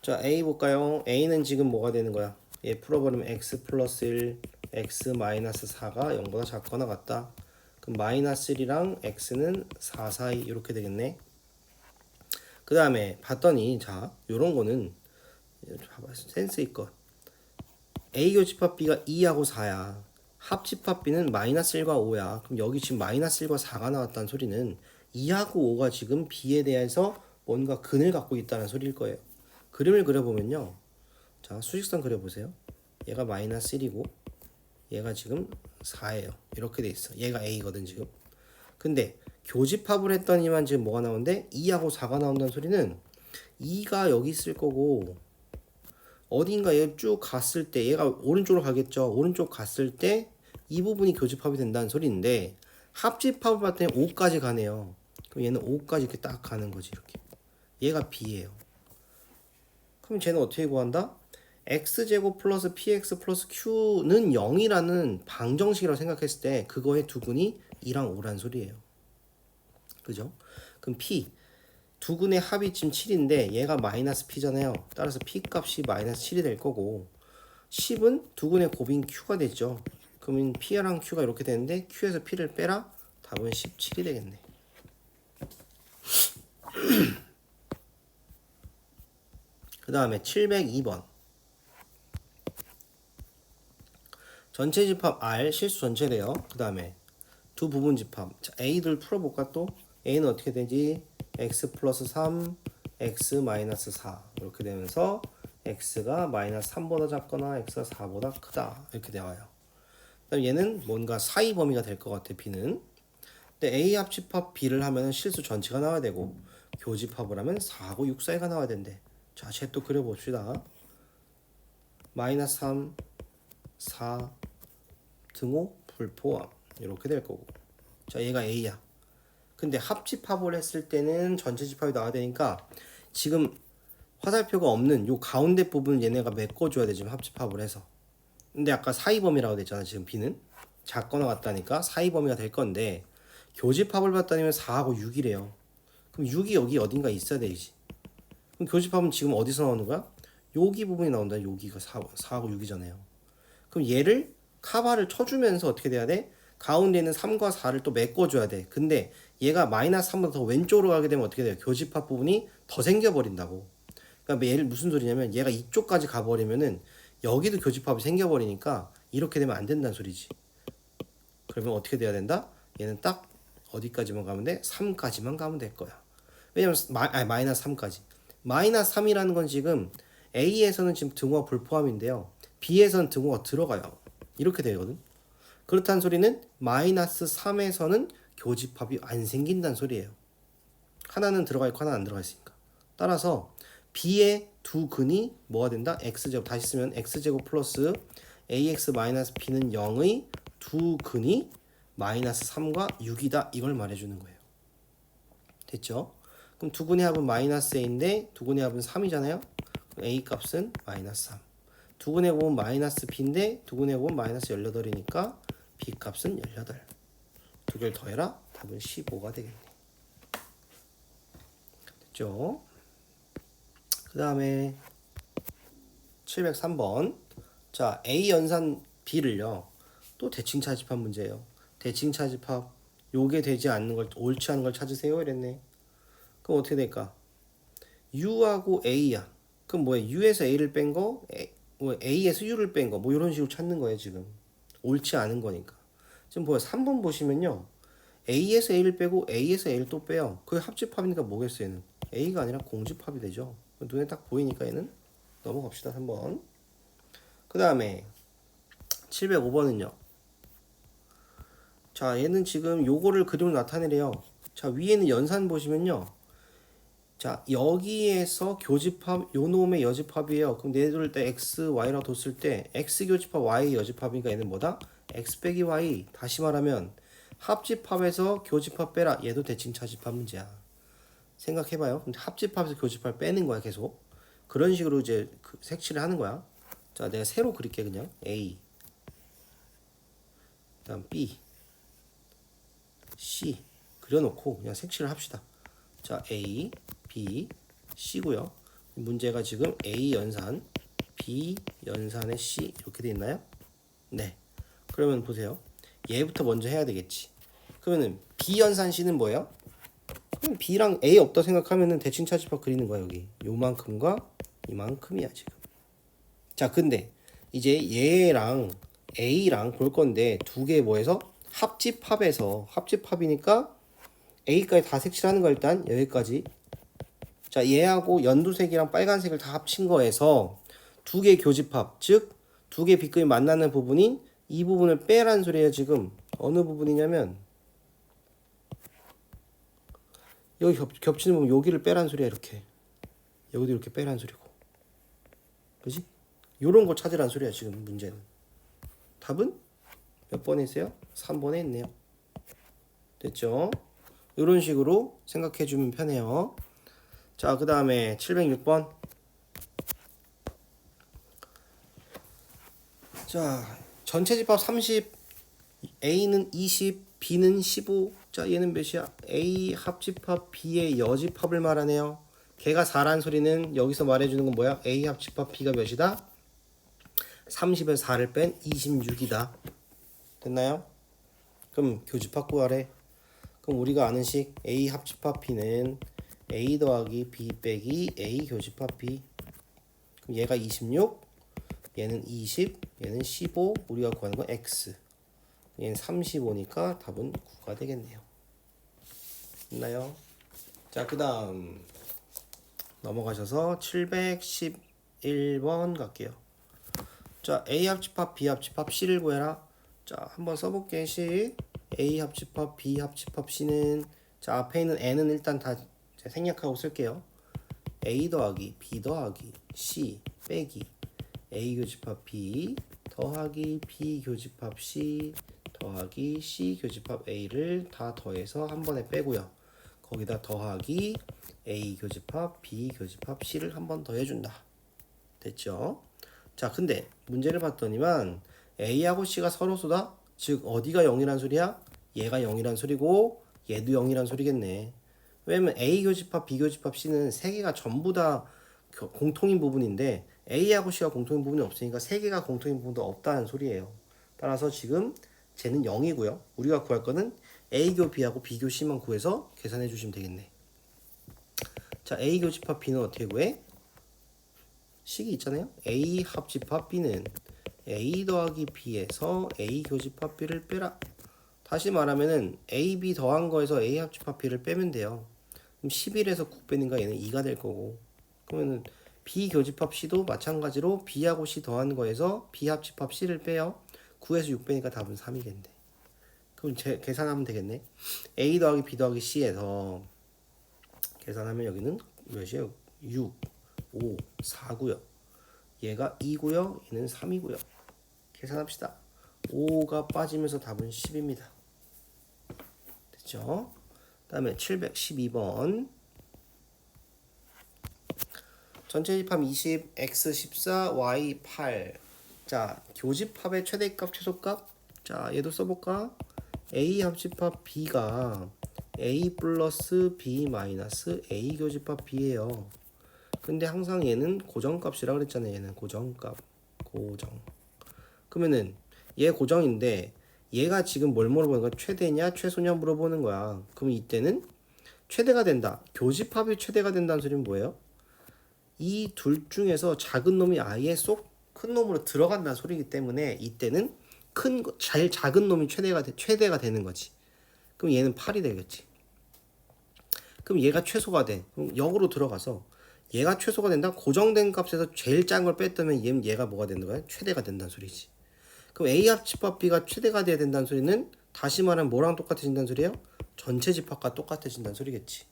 Speaker 1: 자 A 볼까요? A는 지금 뭐가 되는 거야? 얘 풀어버리면 x 플러스 1, x 마이너스 4가 0보다 작거나 같다. 그럼 마이너스 1이랑 x는 4 사이 이렇게 되겠네. 그 다음에 봤더니 자 요런 거는 봐봐 센스 있거. A 교집합 B가 2하고 4야. 합집합 B는 마이너스 1과 5야. 그럼 여기 지금 마이너스 1과 4가 나왔다는 소리는 2하고 5가 지금 B에 대해서 뭔가 근을 갖고 있다는 소리일 거예요. 그림을 그려보면요. 자 수직선 그려보세요. 얘가 마이너스 1이고 얘가 지금 4예요. 이렇게 돼 있어. 얘가 A거든 지금. 근데 교집합을 했더니만 지금 뭐가 나오는데 2하고 4가 나온다는 소리는 2가 여기 있을 거고 어딘가 얘 쭉 갔을 때 얘가 오른쪽으로 가겠죠. 오른쪽 갔을 때 이 부분이 교집합이 된다는 소리인데 합집합을 봤더니 5까지 가네요. 그럼 얘는 5까지 이렇게 딱 가는 거지 이렇게. 얘가 B예요. 그럼 쟤는 어떻게 구한다? x제곱 플러스 px 플러스 q는 0이라는 방정식이라고 생각했을 때 그거의 두근이 2랑 5란 소리예요. 그죠? 그럼 p 두근의 합이 지금 7인데 얘가 마이너스 p잖아요. 따라서 p 값이 마이너스 7이 될 거고 10은 두근의 곱인 q가 되죠. 그러면 p랑 q가 이렇게 되는데 q에서 p를 빼라. 답은 17이 되겠네. 그 다음에 702번. 전체 집합 R 실수 전체래요. 그 다음에 두 부분 집합. 자, A들 풀어볼까 또? A는 어떻게 되지? x 플러스 3, x 마이너스 4 이렇게 되면서 x가 마이너스 3보다 작거나 x가 4보다 크다 이렇게 나와요. 그다음 얘는 뭔가 사이 범위가 될 것 같아 B는. 근데 A 합집합 B를 하면 실수 전체가 나와야 되고 교집합을 하면 4하고 6 사이가 나와야 된대. 자, 쟤 또 그려봅시다. 마이너스 3, 4, 등호 불포함 이렇게 될 거고. 자, 얘가 A야. 근데 합집합을 했을 때는 전체 집합이 나와야 되니까 지금 화살표가 없는 요 가운데 부분을 얘네가 메꿔줘야 돼. 지금 합집합을 해서. 근데 아까 사이범위라고 됐잖아. 지금 B는 작거나 같다니까 사이범위가 될 건데 교집합을 봤다면 4하고 6이래요. 그럼 6이 여기 어딘가 있어야 되지. 그럼 교집합은 지금 어디서 나오는 거야? 여기 부분이 나온다. 여기가 4하고 6이잖아요. 그럼 얘를 카바를 쳐주면서 어떻게 돼야 돼? 가운데 있는 3과 4를 또 메꿔줘야 돼. 근데 얘가 마이너스 3보다 더 왼쪽으로 가게 되면 어떻게 돼요? 교집합 부분이 더 생겨버린다고. 그러니까 얘를 무슨 소리냐면 얘가 이쪽까지 가버리면은 여기도 교집합이 생겨버리니까 이렇게 되면 안 된다는 소리지. 그러면 어떻게 돼야 된다? 얘는 딱 어디까지만 가면 돼? 3까지만 가면 될 거야. 왜냐면 마이너스 3까지. 마이너스 3이라는 건 지금 A에서는 지금 등호가 불포함인데요. B에서는 등호가 들어가요. 이렇게 되거든. 그렇다는 소리는 마이너스 3에서는 교집합이 안 생긴다는 소리예요. 하나는 들어가 있고 하나는 안 들어가 있으니까. 따라서 B의 두 근이 뭐가 된다? X제곱. 다시 쓰면 X제곱 플러스 AX 마이너스 B는 0의 두 근이 마이너스 3과 6이다. 이걸 말해주는 거예요. 됐죠? 그럼 두 근의 합은 마이너스 A인데 두 근의 합은 3이잖아요. A 값은 마이너스 3. 두근의 곱은 마이너스 B인데 두근의 곱은 마이너스 18이니까 B 값은 18. 두 개를 더해라. 답은 15가 되겠네. 됐죠? 그 다음에 703번. 자, A 연산 B를요. 또 대칭 차집합 문제예요. 대칭 차집합 요게 되지 않는 걸 옳지 않은 걸 찾으세요 이랬네. 그럼 어떻게 될까? U하고 A야. 그럼 뭐야? U에서 A를 뺀 거, A에서 U를 뺀 거, 뭐 이런 식으로 찾는 거예요 지금. 옳지 않은 거니까. 지금 뭐야? 3번 보시면요. A에서 A를 빼고 A에서 A를 또 빼요. 그게 합집합이니까 뭐겠어요 얘는? A가 아니라 공집합이 되죠. 눈에 딱 보이니까 얘는 넘어갑시다 3번. 그 다음에 705번은요. 자, 얘는 지금 요거를 그림으로 나타내래요. 자, 위에는 연산 보시면요. 자, 여기에서 교집합, 요 놈의 여집합이에요. 그럼 얘들을 때 x, y라고 뒀을 때 x 교집합, y 여집합이니까 얘는 뭐다? x 빼기 y. 다시 말하면 합집합에서 교집합 빼라. 얘도 대칭 차집합 문제야. 생각해봐요. 근데 합집합에서 교집합 빼는 거야 계속. 그런 식으로 이제 그 색칠을 하는 거야. 자, 내가 세로 그릴게 그냥. A, 그다음 B, C 그려놓고 그냥 색칠을 합시다. 자, A, B, C고요. 문제가 지금 A 연산, B 연산의 C 이렇게 돼 있나요? 네. 그러면 보세요. 얘부터 먼저 해야 되겠지. 그러면은 B 연산 C는 뭐예요? 그럼 B랑 A 없다 생각하면은 대칭 차집합 그리는 거야 여기. 요만큼과 이만큼이야 지금. 자, 근데 이제 얘랑 A랑 볼 건데 두 개 뭐해서 합집합에서 합집합이니까 A까지 다 색칠하는 거 일단 여기까지. 자, 얘하고 연두색이랑 빨간색을 다 합친 거에서 두 개 교집합, 즉 두 개 빗금이 만나는 부분인 이 부분을 빼라는 소리예요 지금. 어느 부분이냐면 여기 겹치는 부분 여기를 빼라는 소리야 이렇게. 여기도 이렇게 빼라는 소리고. 그지? 요런 거 찾으라는 소리야 지금 문제는. 답은 몇 번에 있어요? 3번에 있네요. 됐죠? 이런 식으로 생각해 주면 편해요. 자, 그 다음에 706번. 자, 전체 집합 30, A는 20, B는 15. 자, 얘는 몇이야? A 합집합 B의 여집합을 말하네요. 걔가 4란 소리는 여기서 말해주는 건 뭐야? A 합집합 B가 몇이다? 30에서 4를 뺀 26이다. 됐나요? 그럼 교집합 구하래. 그럼 우리가 아는 식 A 합집합 B는 A 더하기 B 빼기 A 교집합 B. 그럼 얘가 26, 얘는 20, 얘는 15. 우리가 구하는 건 X. 얘는 35니까 답은 9가 되겠네요. 됐나요? 자, 그 다음 넘어가셔서 711번 갈게요. 자, A 합집합 B 합집합 C를 구해라. 자, 한번 써볼게. 식 A 합집합 B 합집합 C는 자, 앞에 있는 N은 일단 다 생략하고 쓸게요. A 더하기 B 더하기 C 빼기 A 교집합 B 더하기 B 교집합 C 더하기 C 교집합 A를 다 더해서 한 번에 빼고요. 거기다 더하기 A 교집합 B 교집합 C를 한 번 더해준다. 됐죠? 자, 근데 문제를 봤더니만 A하고 C가 서로 쏟아? 즉 어디가 0이란 소리야? 얘가 0이란 소리고 얘도 0이란 소리겠네. 왜냐면 A 교집합 B 교집합 C는 세 개가 전부 다 공통인 부분인데 A하고 C가 공통인 부분이 없으니까 세 개가 공통인 부분도 없다는 소리예요. 따라서 지금 쟤는 0이고요. 우리가 구할 거는 A교 B하고 B교 C만 구해서 계산해 주시면 되겠네. 자, A 교집합 B는 어떻게 구해? 식이 있잖아요. A 합집합 B는 A 더하기 B에서 A 교집합 B를 빼라. 다시 말하면은 A, B 더한 거에서 A 합집합 B를 빼면 돼요. 그럼 11에서 9 빼니까 얘는 2가 될 거고. 그러면은 B 교집합 C도 마찬가지로 B하고 C 더한 거에서 B 합집합 C를 빼요. 9에서 6 빼니까 답은 3이겠네. 그럼 계산하면 되겠네. A 더하기 B 더하기 C에서 계산하면 여기는 몇이에요? 6, 5, 4고요. 얘가 2고요. 얘는 3이고요. 계산합시다. 5가 빠지면서 답은 10입니다. 됐죠? 그 다음에 712번. 전체 집합 20, x 14, y 8. 자, 교집합의 최대값, 최소값. 자, 얘도 써볼까? a 합집합 b가 a 플러스 b 마이너스 a 교집합 b예요. 근데 항상 얘는 고정값이라 그랬잖아요. 얘는 고정값. 고정. 그러면은 얘 고정인데 얘가 지금 뭘 물어보는 거야? 최대냐 최소냐 물어보는 거야. 그럼 이때는 최대가 된다. 교집합이 최대가 된다는 소리는 뭐예요? 이 둘 중에서 작은 놈이 아예 쏙 큰 놈으로 들어간다는 소리이기 때문에 이때는 제일 작은 놈이 최대가 되는 거지. 그럼 얘는 8이 되겠지. 그럼 얘가 최소가 돼. 그럼 역으로 들어가서 얘가 최소가 된다. 고정된 값에서 제일 작은 걸 뺐다면 얘가 뭐가 되는 거야? 최대가 된다는 소리지. 그럼 A 합집합 B가 최대가 돼야 된다는 소리는 다시 말하면 뭐랑 똑같아진다는 소리예요? 전체 집합과 똑같아진다는 소리겠지.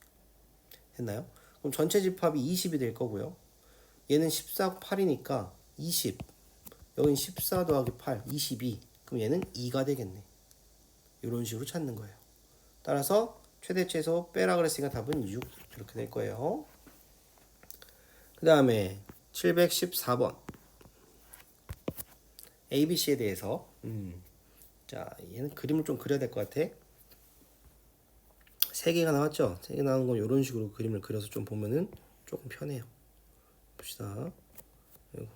Speaker 1: 했나요? 그럼 전체 집합이 20이 될 거고요. 얘는 14, 8이니까 20. 여긴 14 더하기 8, 22. 그럼 얘는 2가 되겠네. 이런 식으로 찾는 거예요. 따라서 최대 최소 빼라 그랬으니까 답은 6 이렇게 될 거예요. 그 다음에 714번 ABC에 대해서 자, 얘는 그림을 좀 그려야 될 것 같아. 3개가 나왔죠? 3개 나온 건 이런 식으로 그림을 그려서 좀 보면은 조금 편해요. 봅시다. 아이고.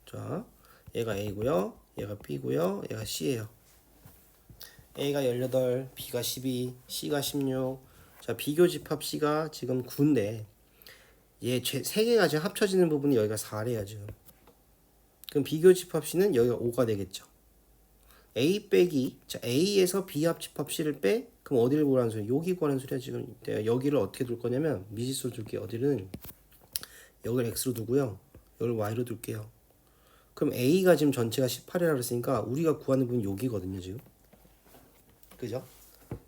Speaker 1: 자, 얘가 A고요. 얘가 B고요. 얘가 C예요. A가 18, B가 12, C가 16. 자, 비교 집합 C가 지금 9인데 얘 3개가 지금 합쳐지는 부분이 여기가 4래요, 지금. 그럼 비교 집합 C는 여기가 5가 되겠죠. A 빼기, 자, A에서 B 합집합 C를 빼? 그럼 어디를 구하라는 소리야? 여기 구하라는 소리야, 지금. 내가 여기를 어떻게 둘 거냐면, 미지수로 둘게요. 어디는? 여기를 X로 두고요. 여기를 Y로 둘게요. 그럼 A가 지금 전체가 18이라고 했으니까, 우리가 구하는 부분이 여기거든요, 지금. 그죠?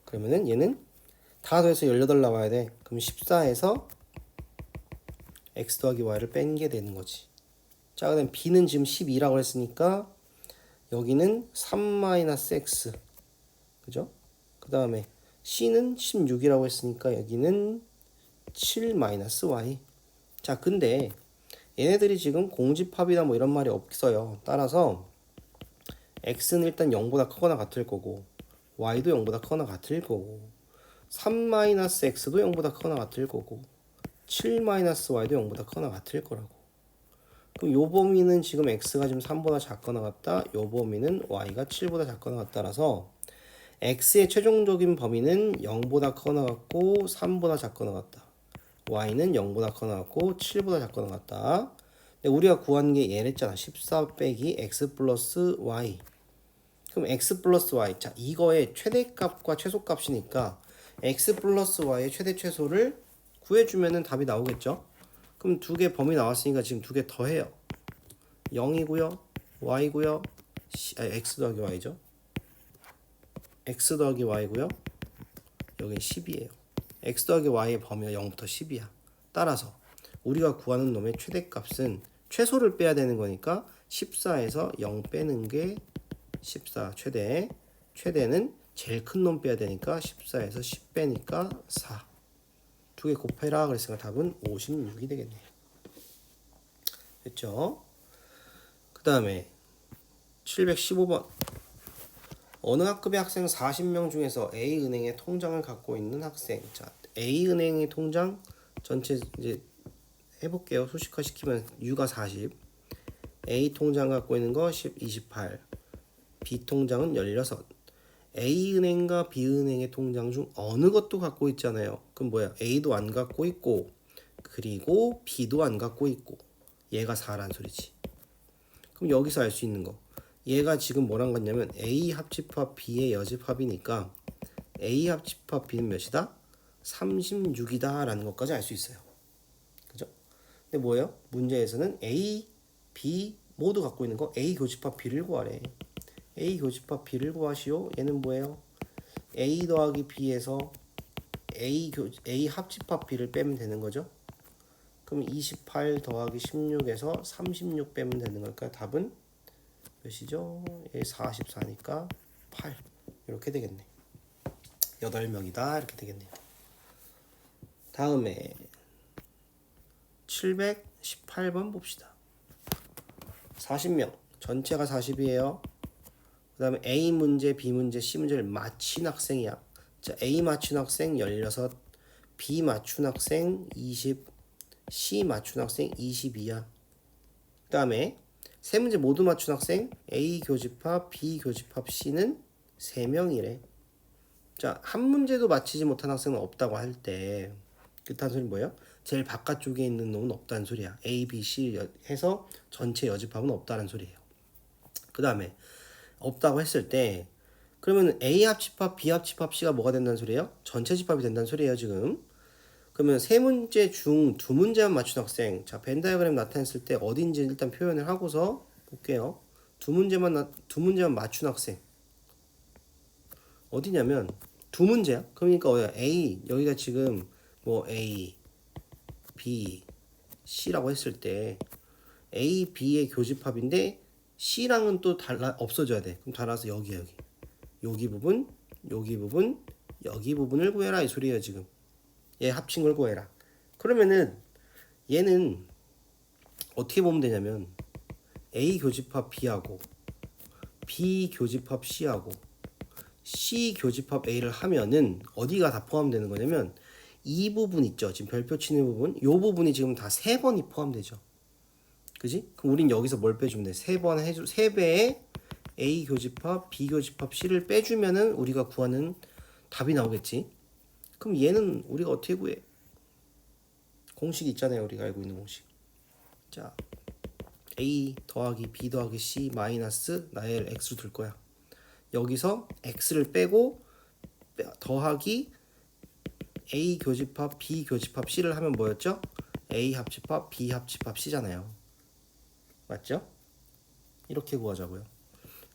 Speaker 1: 그러면은 얘는 다 더해서 18 나와야 돼. 그럼 14에서 X 더하기 Y를 뺀 게 되는 거지. 자, 그 다음 B는 지금 12라고 했으니까, 여기는 3-x. 그죠? 그 다음에 C는 16이라고 했으니까 여기는 7-y. 자, 근데 얘네들이 지금 공집합이나 뭐 이런 말이 없어요. 따라서 x는 일단 0보다 크거나 같을 거고 y도 0보다 크거나 같을 거고 3-x도 0보다 크거나 같을 거고 7-y도 0보다 크거나 같을 거라고. 그럼 요 범위는 지금 x가 지금 3보다 작거나 같다. 요 범위는 y가 7보다 작거나 같다라서 x의 최종적인 범위는 0보다 크거나 같고 3보다 작거나 같다. y는 0보다 크거나 같고 7보다 작거나 같다. 근데 우리가 구한 게 얘랬잖아. 14 빼기 x 플러스 y. 그럼 x 플러스 y. 자, 이거의 최대값과 최소값이니까 x 플러스 y의 최대 최소를 구해주면은 답이 나오겠죠. 그럼 두 개 범위 나왔으니까 지금 두 개 더해요. 0이고요. y고요. x 더하기 y죠. x 더하기 y고요. 여기는 10이에요. x 더하기 y의 범위가 0부터 10이야. 따라서 우리가 구하는 놈의 최대값은 최소를 빼야 되는 거니까 14에서 0 빼는 게 14 최대. 최대는 제일 큰 놈 빼야 되니까 14에서 10 빼니까 4. 두 개 곱해라 그랬으니까 답은 56이 되겠네요. 됐죠? 그 다음에 715번 어느 학급의 학생 40명 중에서 A은행의 통장을 갖고 있는 학생. 자, A은행의 통장 전체 이제 해볼게요. 수식화 시키면 U가 40. A 통장 갖고 있는 거 28. B 통장은 16. A은행과 B은행의 통장 중 어느 것도 갖고 있잖아요. 그럼 뭐야? A도 안 갖고 있고 그리고 B도 안 갖고 있고 얘가 4란 소리지. 그럼 여기서 알 수 있는 거. 얘가 지금 뭐랑 같냐면 A 합집합 B의 여집합이니까 A 합집합 B는 몇이다? 36이다 라는 것까지 알 수 있어요. 그죠? 근데 뭐예요? 문제에서는 A, B 모두 갖고 있는 거 A 교집합 B를 구하래. A 교집합 B를 구하시오. 얘는 뭐예요? A 더하기 B에서 A 합집합 B를 빼면 되는 거죠. 그럼 28 더하기 16에서 36 빼면 되는 걸까요? 답은 몇이죠? 44니까 8 이렇게 되겠네. 8명이다 이렇게 되겠네요. 다음에 718번 봅시다. 40명 전체가 40이에요. 그 다음에 A 문제, B 문제, C 문제를 맞힌 학생이야. 자, A 맞춘 학생 16, B 맞춘 학생 20, C 맞춘 학생 22야. 그 다음에 세 문제 모두 맞춘 학생 A 교집합, B 교집합, C는 3명이래. 자, 한 문제도 맞히지 못한 학생은 없다고 할 때 그딴 소리는 뭐예요? 제일 바깥쪽에 있는 놈은 없다는 소리야. A, B, C 해서 전체 여집합은 없다는 소리예요. 그 다음에 없다고 했을 때 그러면 A 합집합, B 합집합, C가 뭐가 된다는 소리예요? 전체 집합이 된다는 소리예요 지금. 그러면 세 문제 중 두 문제만 맞춘 학생, 자 벤다이어그램 나타냈을 때 어딘지 일단 표현을 하고서 볼게요. 두 문제만 맞춘 학생 어디냐면 두 문제야. 그러니까 A 여기가 지금 뭐 A, B, C라고 했을 때 A, B의 교집합인데 C랑은 또 달라 없어져야 돼. 그럼 달아서 여기 부분, 여기 부분, 여기 부분을 구해라 이 소리예요 지금. 얘 합친 걸 구해라. 그러면은 얘는 어떻게 보면 되냐면 A 교집합 B하고 B 교집합 C하고 C 교집합 A를 하면은 어디가 다 포함되는 거냐면 이 부분 있죠. 지금 별표 치는 부분. 이 부분이 지금 다 3번이 포함되죠. 그지? 그럼 우린 여기서 뭘 빼주면 돼? 3번 해주 3배의 A 교집합, B 교집합, C를 빼주면은 우리가 구하는 답이 나오겠지. 그럼 얘는 우리가 어떻게 구해? 공식이 있잖아요. 우리가 알고 있는 공식. 자, A 더하기 B 더하기 C 마이너스 나의 X로 둘 거야. 여기서 X를 빼고 더하기 A 교집합, B 교집합, C를 하면 뭐였죠? A 합집합, B 합집합, C잖아요. 맞죠? 이렇게 구하자고요.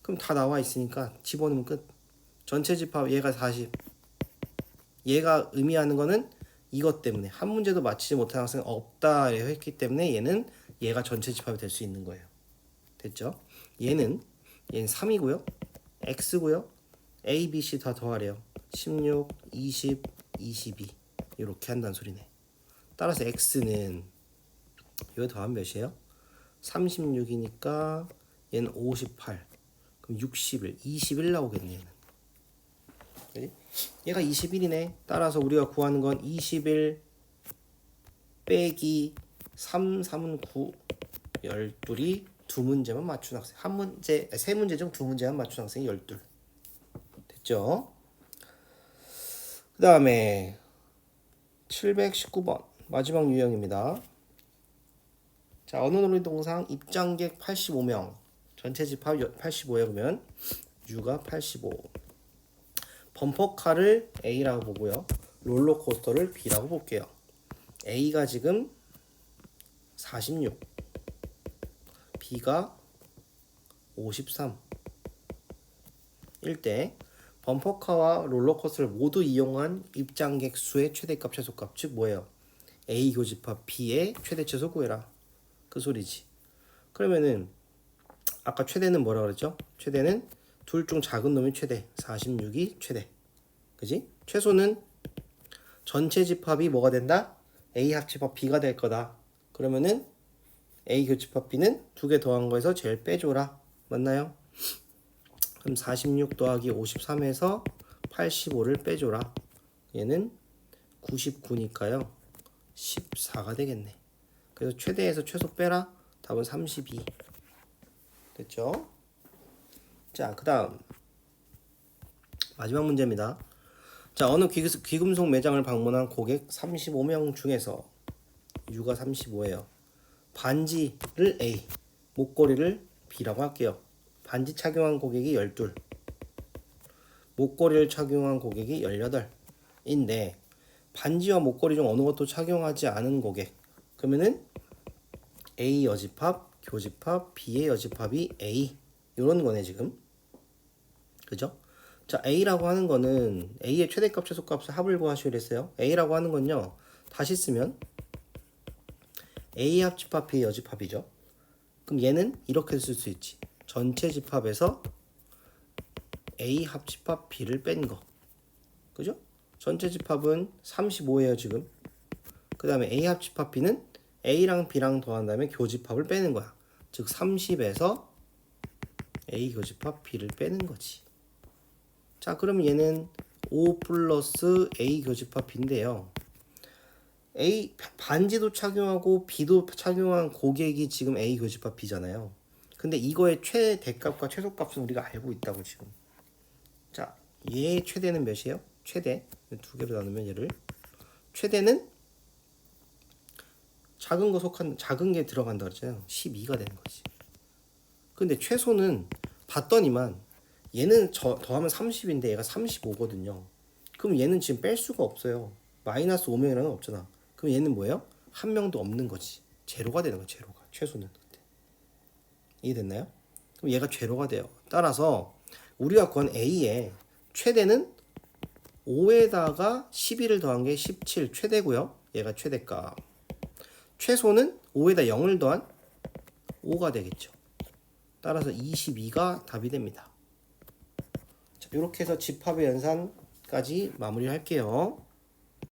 Speaker 1: 그럼 다 나와 있으니까 집어넣으면 끝. 전체 집합 얘가 40. 얘가 의미하는 거는 이것 때문에 한 문제도 맞히지 못한 학생은 없다 했기 때문에 얘가 전체 집합이 될 수 있는 거예요. 됐죠? 얘는 3이고요. X고요. A, B, C 다 더하래요. 16, 20, 22 이렇게 한다는 소리네. 따라서 X는 이거 더하면 몇이에요? 36이니까 얘는 58. 그럼 21 나오겠네 얘는. 그치? 얘가 21이네. 따라서 우리가 구하는 건 21 빼기 3, 3은 9, 12이 두 문제만 맞춘 학생. 세 문제 중 두 문제만 맞춘 학생이 12. 됐죠? 그 다음에 719번 마지막 유형입니다. 자, 어느 놀이동상 입장객 85명 전체 집합 85에 그러면 U가 85. 범퍼카를 A라고 보고요. 롤러코스터를 B라고 볼게요. A가 지금 46, B가 53. 일 때 범퍼카와 롤러코스터를 모두 이용한 입장객 수의 최대값 최소값 즉 뭐예요? A 교집합 B의 최대 최소 구해라. 그 소리지. 그러면은 아까 최대는 뭐라 그랬죠? 최대는 둘 중 작은 놈이 최대. 46이 최대. 그지? 최소는 전체 집합이 뭐가 된다? A 합집합 B가 될 거다. 그러면은 A 교집합 B는 두 개 더한 거에서 제일 빼줘라. 맞나요? 그럼 46 더하기 53에서 85를 빼줘라. 얘는 99니까요. 14가 되겠네. 그래서 최대에서 최소 빼라. 답은 32. 됐죠? 자, 그 다음 마지막 문제입니다. 자, 어느 귀금속 매장을 방문한 고객 35명 중에서 U가 35예요. 반지를 A, 목걸이를 B라고 할게요. 반지 착용한 고객이 12, 목걸이를 착용한 고객이 18인데 반지와 목걸이 중 어느 것도 착용하지 않은 고객. 그러면은 A 여집합, 교집합, B의 여집합이 A 이런 거네 지금. 그죠? 자, A라고 하는 거는 A의 최대값 최소값을 합을 구하시기로 했어요. A라고 하는 건요. 다시 쓰면 A 합집합 B의 여집합이죠. 그럼 얘는 이렇게 쓸 수 있지. 전체 집합에서 A 합집합 B를 뺀 거. 그죠? 전체 집합은 35예요 지금. 그 다음에 A 합집합 B는 A랑 B랑 더한 다음에 교집합을 빼는 거야. 즉 30에서 A 교집합 B를 빼는 거지. 자, 그럼 얘는 5 플러스 A 교집합 B인데요. A 반지도 착용하고 B도 착용한 고객이 지금 A 교집합 B잖아요. 근데 이거의 최대값과 최소값은 우리가 알고 있다고 지금. 자, 얘의 최대는 몇이에요? 최대 두 개로 나누면 얘를 최대는 작은 거 속한 작은 게 들어간다 그랬잖아요. 12가 되는 거지. 근데 최소는 봤더니만 얘는 더하면 30인데 얘가 35거든요. 그럼 얘는 지금 뺄 수가 없어요. 마이너스 5명이라는 없잖아. 그럼 얘는 뭐예요? 한 명도 없는 거지. 제로가 되는 거야. 제로가. 최소는. 이해됐나요? 그럼 얘가 제로가 돼요. 따라서 우리가 구한 A의 최대는 5에다가 12를 더한 게 17 최대고요. 얘가 최대값. 최소는 5에다 0을 더한 5가 되겠죠. 따라서 22가 답이 됩니다. 자, 이렇게 해서 집합의 연산까지 마무리할게요.